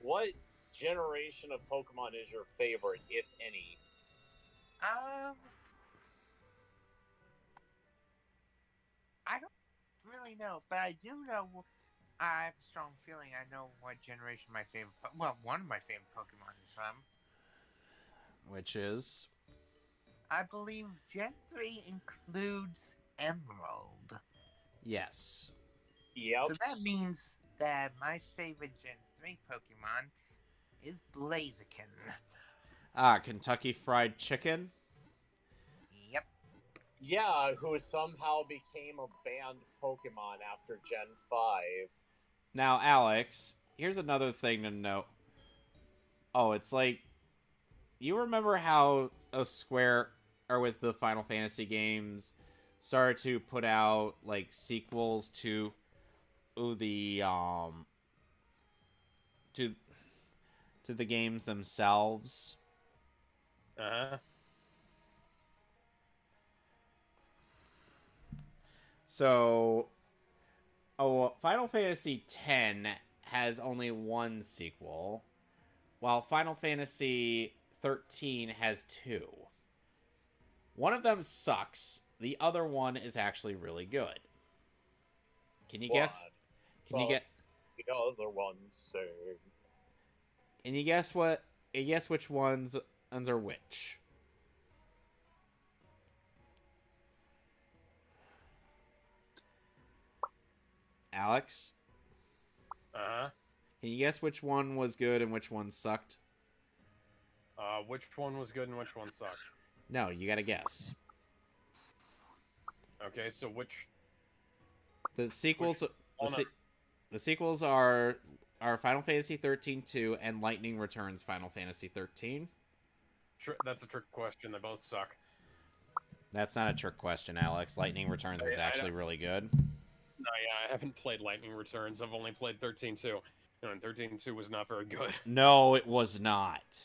what generation of Pokemon is your favorite, if any? I don't really know, but I do know. I have a strong feeling I know what generation my favorite. Well, one of my favorite Pokemon is from. Which is? I believe Gen 3 includes Emerald. Yes. Yep. So that means that my favorite Gen 3 Pokemon is Blaziken. Kentucky Fried Chicken? Yep. Yeah, who somehow became a banned Pokemon after Gen 5. Now, Alex, here's another thing to note. Oh, it's like, you remember how with the Final Fantasy games, started to put out, like, sequels to the the games themselves? Uh-huh. So, Final Fantasy X has only one sequel, while Final Fantasy 13 has 2. One of them sucks, The other one is actually really good. Can you guess? Can you get? The other one say? Can you guess what? Can you guess which ones are which? Alex? Uh-huh. Can you guess which one was good and which one sucked? Which one was good and which one sucked? No, you gotta guess. Okay, so which... The sequels... Which... The sequels are Final Fantasy 13-2 and Lightning Returns Final Fantasy 13. That's a trick question. They both suck. That's not a trick question, Alex. Lightning Returns was actually really good. No, yeah, I haven't played Lightning Returns. I've only played 13-2. And 13-2 was not very good. No, it was not.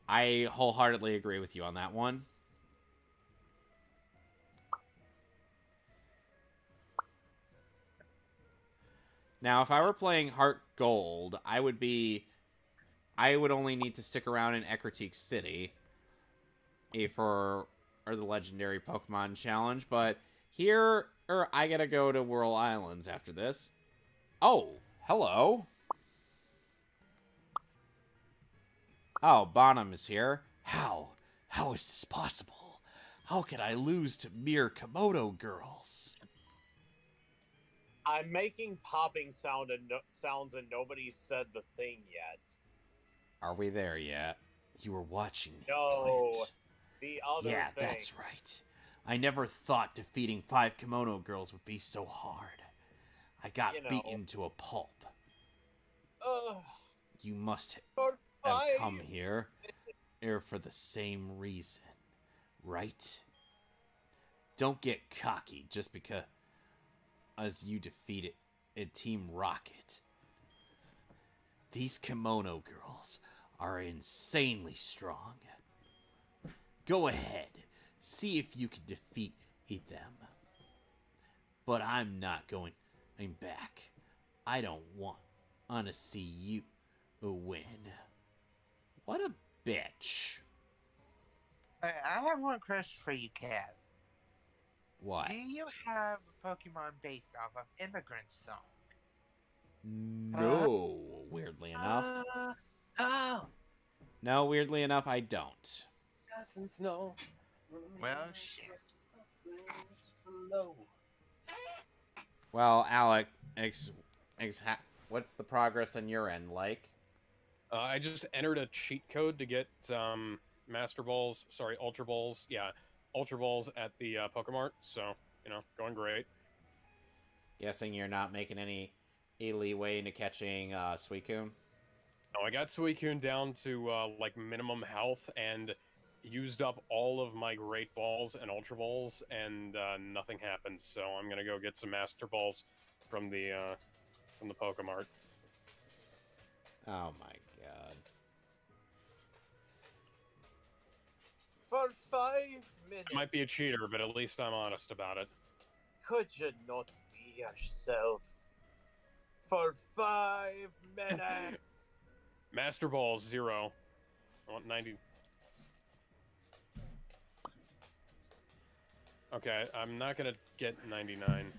I wholeheartedly agree with you on that one. Now, if I were playing Heart Gold, I would only need to stick around in Ecruteak City for the Legendary Pokemon Challenge, but here, I gotta go to Whirl Islands after this. Oh, hello. Oh, Bonham is here. How? How is this possible? How could I lose to mere Komodo girls? I'm making popping sounds and nobody said the thing yet. Are we there yet? You were watching me. No, Clint. the other yeah, thing. That's right. I never thought defeating 5 kimono girls would be so hard. I got beaten to a pulp. You must have come here for the same reason, right? Don't get cocky just because you defeated Team Rocket. These kimono girls are insanely strong. Go ahead, see if you can defeat them. But I'm not going back. I don't want to see you win. What a bitch. I have one question for you, Cat. What? Do you have a Pokemon based off of Immigrant Song? No, weirdly enough. No, weirdly enough, I don't. Well, shit. Well, Alec, what's the progress on your end like? I just entered a cheat code to get Ultra Balls. Yeah, Ultra Balls at the Pokemart. So, going great. Guessing you're not making any leeway into catching Suicune? No, I got Suicune down to minimum health and used up all of my Great Balls and Ultra Balls, and nothing happened. So I'm gonna go get some Master Balls from the Pokemart. Oh my god! For 5 minutes. I might be a cheater, but at least I'm honest about it. Could you not be yourself? For 5 minutes. Master Balls 0. I want 90. Okay, I'm not gonna get 99.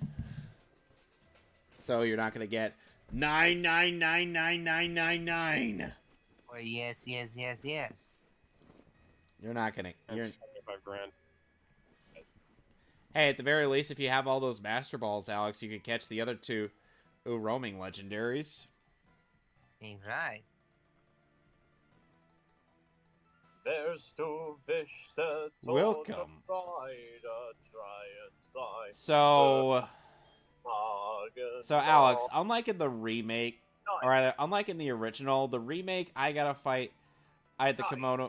So you're not gonna get 9999999. Well, yes. You're not gonna. That's 25 grand. Hey, at the very least, if you have all those Master Balls, Alex, you could catch the other 2 roaming legendaries. Ain't right. There's 2 fish that Welcome. So, Alex, unlike in the remake, or rather, unlike in the original, the remake, I gotta fight the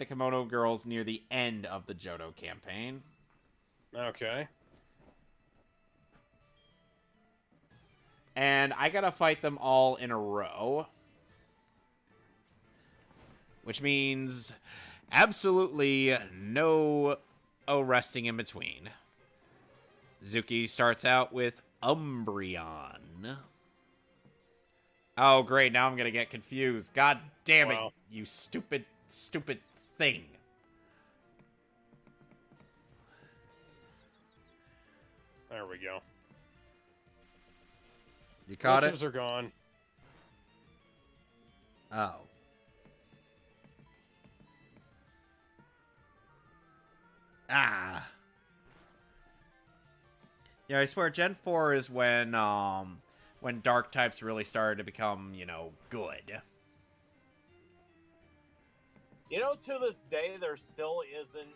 kimono girls near the end of the Johto campaign. Okay. And I gotta fight them all in a row. Which means absolutely no resting in between. Zuki starts out with Umbreon. Oh, great. Now I'm going to get confused. God damn it, you stupid thing. There we go. You caught Glitches it? are gone. Oh. Ah. Yeah, I swear Gen 4 is when dark types really started to become, good. To this day, there still isn't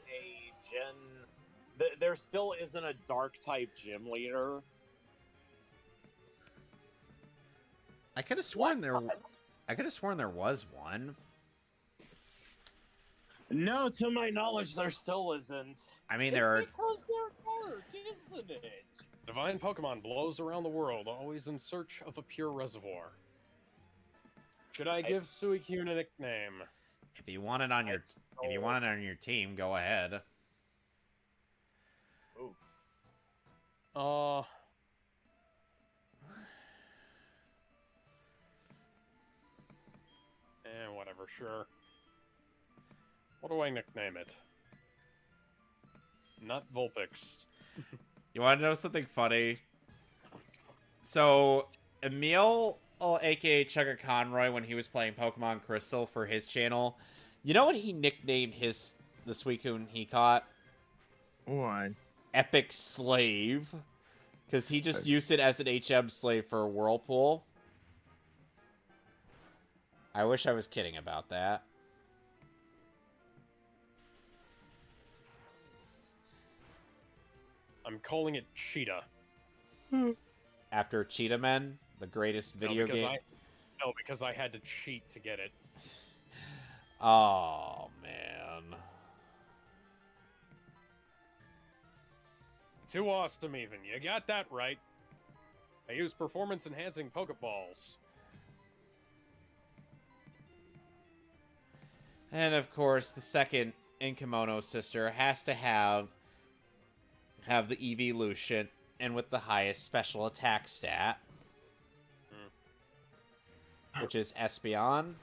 there still isn't a dark type gym leader. I could have sworn there was one. No, to my knowledge, there still isn't. I mean, It's because they're dark, isn't it? Divine Pokemon blows around the world, always in search of a pure reservoir. Should I give Suicune a nickname? If you want it on your team, go ahead. Oof. Whatever, sure. What do I nickname it? Not Vulpix. You want to know something funny? So, Emil, aka Chugga Conroy, when he was playing Pokemon Crystal for his channel, you know what he nicknamed the Suicune he caught? What? Epic Slave. Because he just used it as an HM slave for Whirlpool. I wish I was kidding about that. I'm calling it Cheetah. After Cheetah Men, the greatest video game. Because I had to cheat to get it. Oh, man. Too awesome, even. You got that right. I use performance-enhancing Pokeballs. And, of course, the second Inkimono sister has to have the evolution and with the highest special attack stat. Which is Espeon.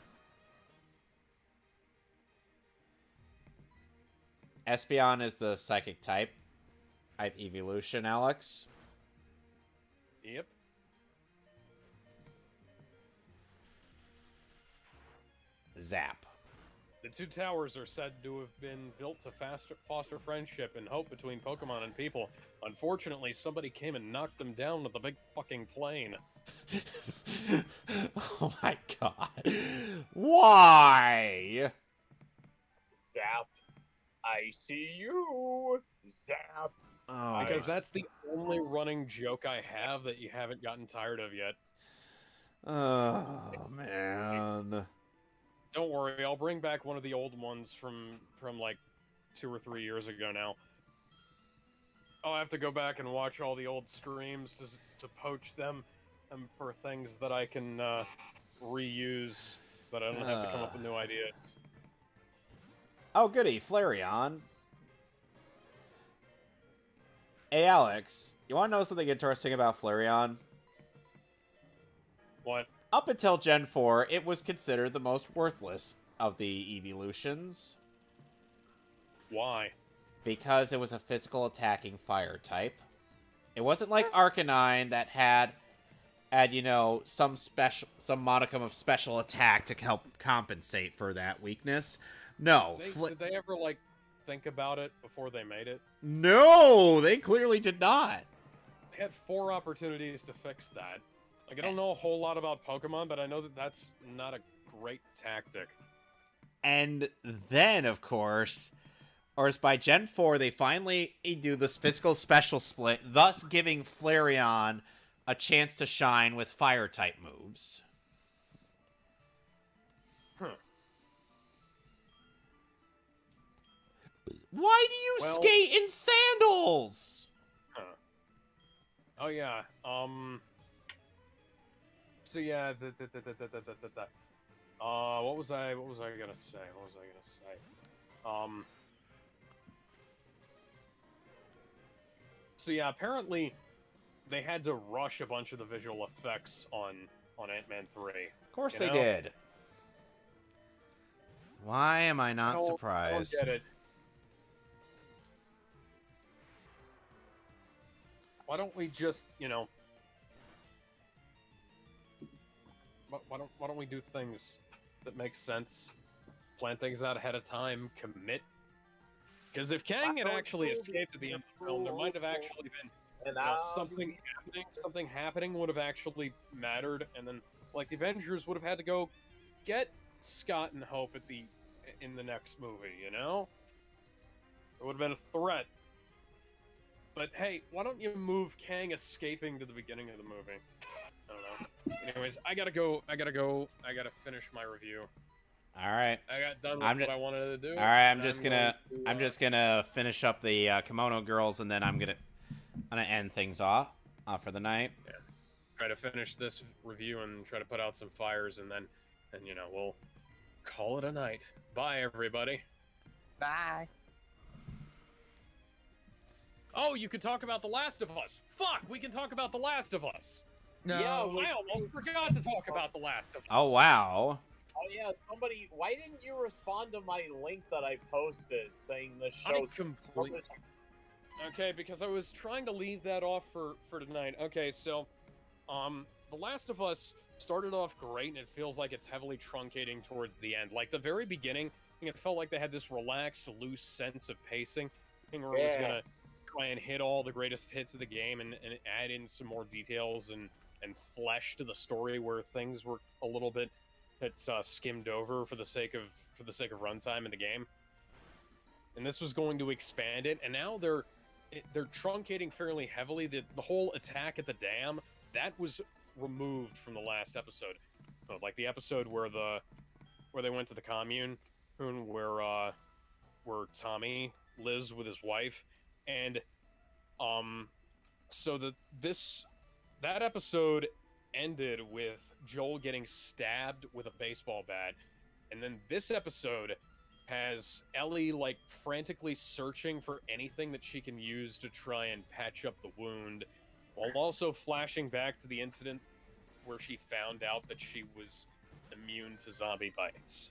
Espeon is the psychic type. Evolution, Alex. Yep. Zap. The two towers are said to have been built to foster friendship and hope between Pokemon and people. Unfortunately, somebody came and knocked them down with a big fucking plane. Oh my god. Why? Zap. I see you. Zap. Oh, Because that's the only running joke I have that you haven't gotten tired of yet. oh man. Don't worry, I'll bring back one of the old ones from like 2 or 3 years ago now. I'll have to go back and watch all the old streams to poach them for things that I can reuse so that I don't have to come up with new ideas. Oh goody, Flareon. Hey Alex, you want to know something interesting about Flareon? What? Up until Gen 4, it was considered the most worthless of the evolutions. Why? Because it was a physical attacking fire type. It wasn't like Arcanine that had some modicum of special attack to help compensate for that weakness. No. Did they ever, think about it before they made it? No, they clearly did not. They had 4 opportunities to fix that. I don't know a whole lot about Pokemon, but I know that that's not a great tactic. And then, of course, or as by Gen 4, they finally do this physical special split, thus giving Flareon a chance to shine with fire-type moves. Why do you skate in sandals? Oh yeah. So yeah. What was I gonna say? So yeah. Apparently, they had to rush a bunch of the visual effects on Ant-Man 3. Of course they did. Why am I not surprised? I don't get it. why don't we just, you know, why don't we do things that make sense, plan things out ahead of time, commit? Because if Kang had actually escaped at the end of the film, there might have actually been, you know, something happening would have actually mattered, and then like the Avengers would have had to go get Scott and Hope in the next movie, you know? It would have been a threat. But hey, why don't you move Kang escaping to the beginning of the movie? I don't know. Anyways, I gotta go. I gotta finish my review. All right. I got done with what I wanted to do. All right, I'm just gonna finish up the Kimono Girls, and then I'm gonna end things off for the night. Yeah. Try to finish this review and try to put out some fires, and then you know, we'll call it a night. Bye, everybody. Bye. Oh, you could talk about The Last of Us. Fuck, we can talk about The Last of Us. No. Yeah, I almost forgot to talk about The Last of Us. Oh wow. Oh yeah, somebody. Why didn't you respond to my link that I posted saying the show's completely. Okay, because I was trying to leave that off for tonight. Okay, so, The Last of Us started off great, and it feels like it's heavily truncating towards the end. Like the very beginning, it felt like they had this relaxed, loose sense of pacing, where it was gonna try and hit all the greatest hits of the game and add in some more details and flesh to the story where things were a little bit skimmed over for the sake of runtime in the game. And this was going to expand it, and now they're truncating fairly heavily. The whole attack at the dam, that was removed from the last episode. Like the episode where they went to the commune, where Tommy lives with his wife, and so that episode ended with Joel getting stabbed with a baseball bat, and then this episode has Ellie like frantically searching for anything that she can use to try and patch up the wound, while also flashing back to the incident where she found out that she was immune to zombie bites.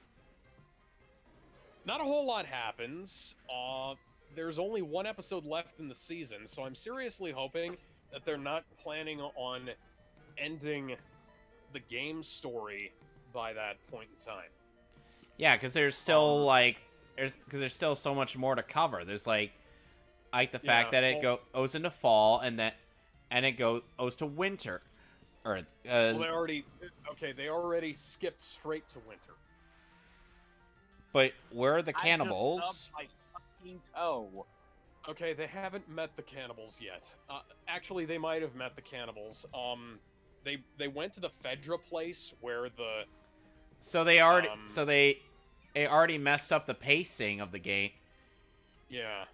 Not a whole lot happens. There's only one episode left in the season, so I'm seriously hoping that they're not planning on ending the game story by that point in time. Yeah, because there's still there's still so much more to cover. There's like the fact that it goes into fall and it goes to winter. Or well, they already skipped straight to winter. But where are the cannibals? I just stubbed my fucking toe. Okay, they haven't met the cannibals yet. Actually, they might have met the cannibals. They went to the Fedra place where the... So they already messed up the pacing of the game. Yeah.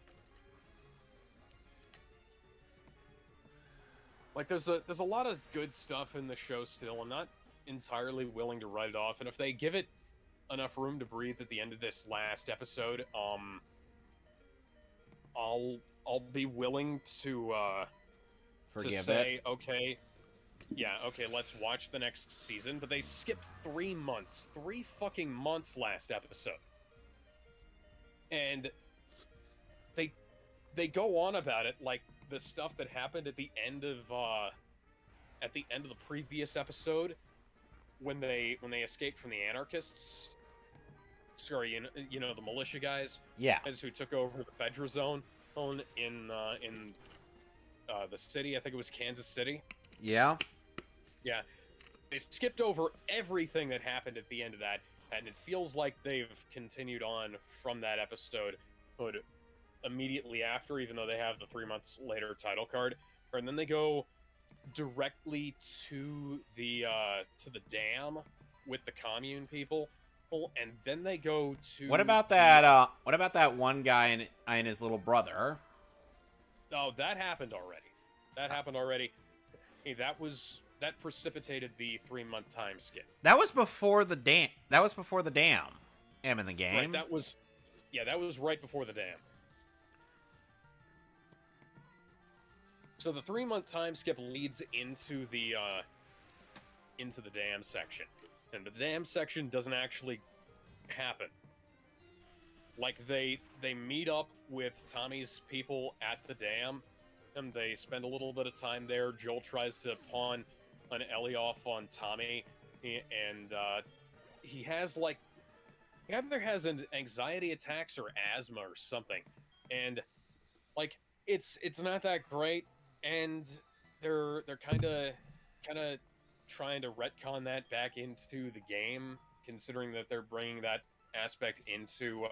Like there's a lot of good stuff in the show still. I'm not entirely willing to write it off, and if they give it enough room to breathe at the end of this last episode, I'll be willing to say, okay, let's watch the next season. But they skipped 3 fucking months last episode, and they go on about it like the stuff that happened at the end of the previous episode when they escaped from the anarchists. Sorry, you know the militia guys. Yeah. Guys who took over the Fedra zone in the city. I think it was Kansas City. Yeah. Yeah. They skipped over everything that happened at the end of that, and it feels like they've continued on from that episode immediately after, even though they have the 3 months later title card. And then they go directly to the dam with the commune people, and then they go to... What about that? What about that one guy and his little brother? Oh, that happened already. Hey, that precipitated the 3-month time skip. That was before the dam. In the game. Right, that was right before the dam. So the 3-month time skip leads into the dam section, and the dam section doesn't actually happen. Like they meet up with Tommy's people at the dam, and they spend a little bit of time there. Joel tries to pawn an Ellie off on Tommy, and he has like he either has an anxiety attacks or asthma or something, and like it's not that great, and they're kind of trying to retcon that back into the game, considering that they're bringing that aspect into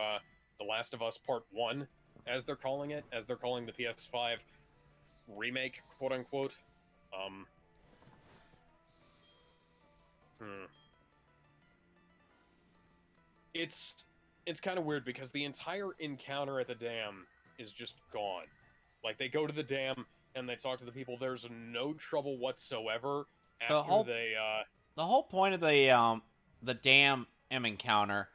The Last of Us Part 1, as they're calling it, as they're calling the PS5 remake, quote unquote. Um, hmm. It's kind of weird because the entire encounter at the dam is just gone. Like, they go to the dam and they talk to the people. There's no trouble whatsoever The after whole they the whole point of the dam encounter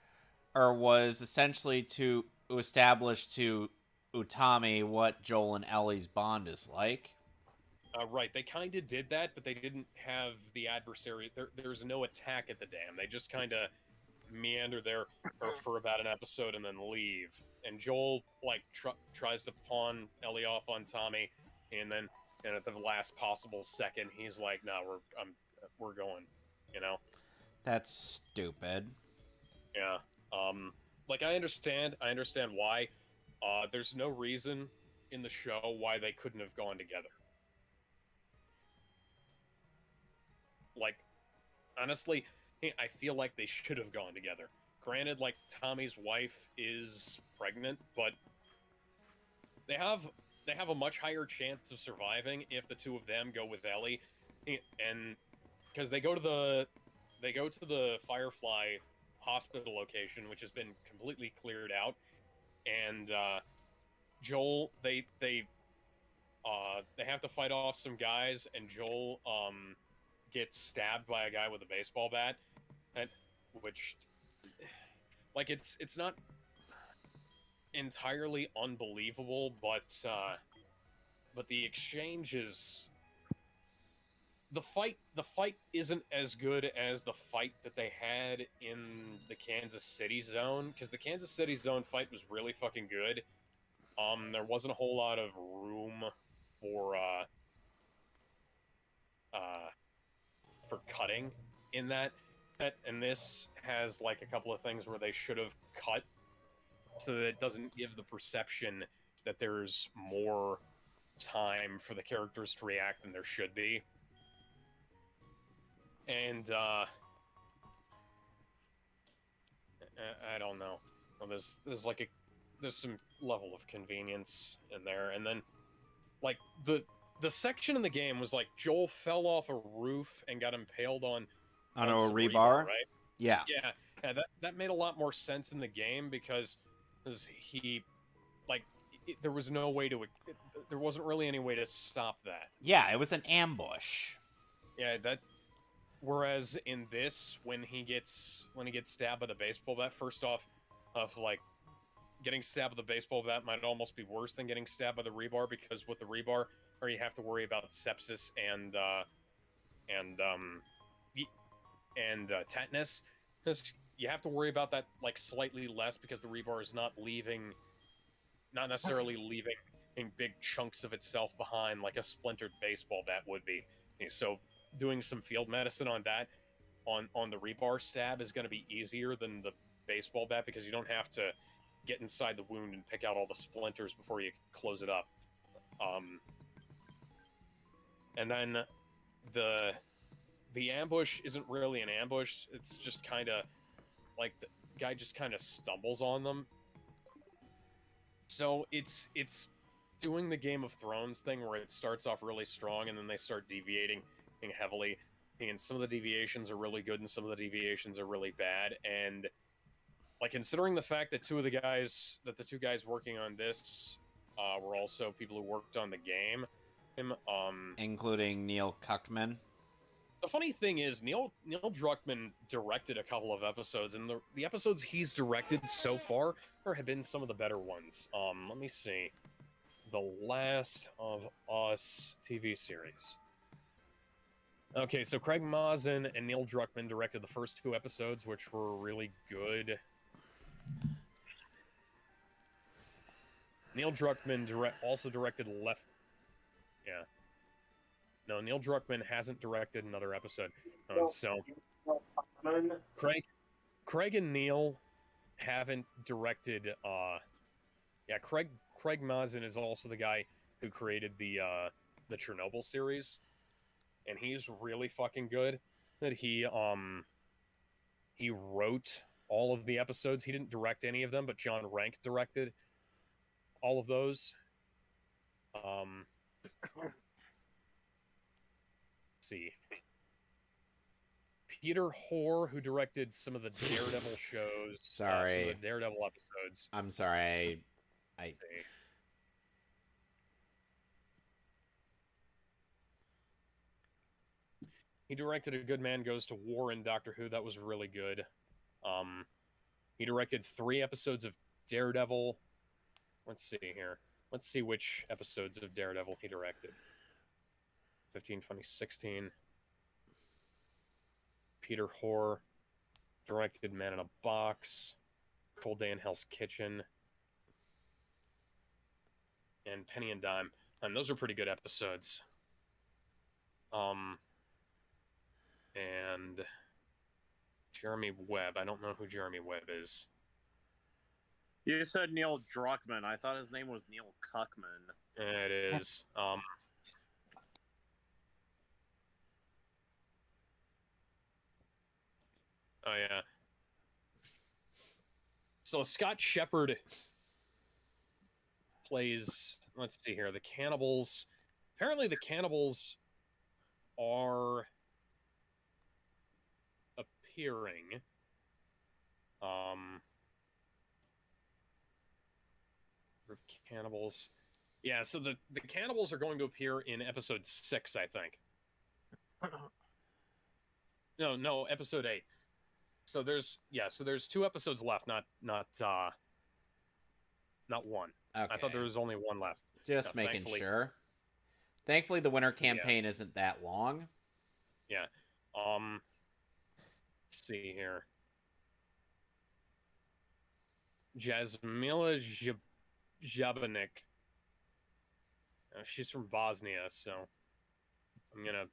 was essentially to establish to Utami what Joel and Ellie's bond is like. right, they kind of did that, but they didn't have the adversary. There's no attack at the dam. They just kind of meander there for about an episode and then leave. And Joel like tries to pawn Ellie off on Tommy, and at the last possible second, he's like, "No, we're going," you know. That's stupid. Yeah. Like I understand why. There's no reason in the show why they couldn't have gone together. Like, honestly, I feel like they should have gone together. Granted, like, Tommy's wife is pregnant, but they have a much higher chance of surviving if the two of them go with Ellie, and because they go to the Firefly hospital location, which has been completely cleared out, and Joel they have to fight off some guys, and Joel gets stabbed by a guy with a baseball bat, and which, like, it's not entirely unbelievable, but the exchange is the fight isn't as good as the fight that they had in the Kansas City zone, because the Kansas City zone fight was really fucking good. There wasn't a whole lot of room for cutting in that, and this has like a couple of things where they should have cut so that it doesn't give the perception that there's more time for the characters to react than there should be. And I don't know. Well, there's some level of convenience in there, and then like the section in the game was like Joel fell off a roof and got impaled on A some rebar, right? Yeah. Yeah, that made a lot more sense in the game because he, like, there was no way to, there wasn't really any way to stop that. Yeah, it was an ambush. Yeah, whereas in this, when he gets stabbed by the baseball bat, first off, like, getting stabbed with a baseball bat might almost be worse than getting stabbed by the rebar, because with the rebar, or you have to worry about sepsis and tetanus. Because you have to worry about that like slightly less, because the rebar is not necessarily leaving in big chunks of itself behind like a splintered baseball bat would be. So doing some field medicine on that, on the rebar stab, is going to be easier than the baseball bat, because you don't have to get inside the wound and pick out all the splinters before you close it up. And then the ambush isn't really an ambush. It's just kind of like the guy just kind of stumbles on them. So it's doing the Game of Thrones thing where it starts off really strong and then they start deviating heavily. And some of the deviations are really good and some of the deviations are really bad. And like, considering the fact that the two guys working on this were also people who worked on the game, including Neil Cuckman. The funny thing is, Neil Druckmann directed a couple of episodes, and the episodes he's directed so far have been some of the better ones. Let me see. The Last of Us TV series. Okay, so Craig Mazin and Neil Druckmann directed the first 2 episodes, which were really good. Neil Druckmann also directed Yeah. No, Neil Druckmann hasn't directed another episode. So Craig and Neil haven't directed. Yeah, Craig Mazin is also the guy who created the Chernobyl series, and he's really fucking good. That he wrote all of the episodes. He didn't direct any of them, but John Rank directed all of those. Let's see. Peter Hoare, who directed some of the Daredevil shows. Sorry. Some of the Daredevil episodes. I'm sorry. I He directed A Good Man Goes to War in Doctor Who. That was really good. He directed 3 episodes of Daredevil. Let's see here. Let's see which episodes of Daredevil he directed. 15, 20, 16. Peter Hoare directed Man in a Box, Cold Day in Hell's Kitchen, and Penny and Dime. And those are pretty good episodes. And Jeremy Webb. I don't know who Jeremy Webb is. You said Neil Druckmann. I thought his name was Neil Cuckman. It is. Oh, yeah. So Scott Shepherd plays, let's see here, the cannibals. Apparently the cannibals are appearing. Group cannibals. Yeah, so the cannibals are going to appear in episode 6, I think. No, episode 8. So there's 2 episodes left, not 1. okay. I thought there was only 1 left. Just making sure. Thankfully, the winter campaign isn't that long. Yeah. Let's see here. Jasmila Jabanik. She's from Bosnia, so I'm gonna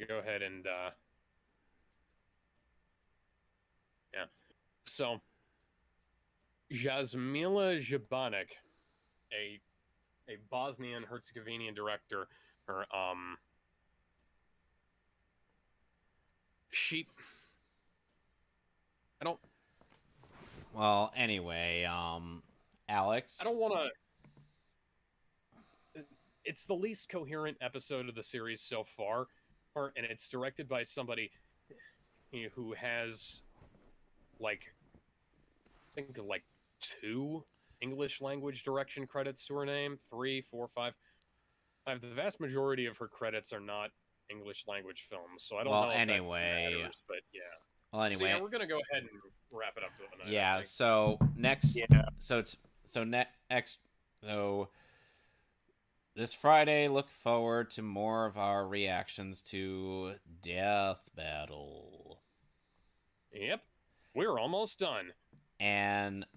go ahead and yeah. So Jasmila Jabanik, a Bosnian Herzegovinian director, or Well, anyway, Alex. I don't want to. It's the least coherent episode of the series so far, and it's directed by somebody who has, I think 2 English language direction credits to her name, 3, 4, 5. The vast majority of her credits are not English language films, so I don't know. Well, anyway, that matters, but yeah. Well, anyway, so yeah, we're gonna go ahead and wrap it up for the night. Yeah. So next. Yeah. So this Friday, look forward to more of our reactions to Death Battle. Yep, we're almost done. And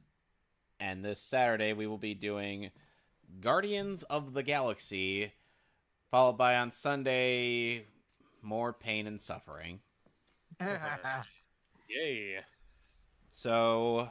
this Saturday we will be doing Guardians of the Galaxy, followed by on Sunday more Pain and Suffering. Yay. So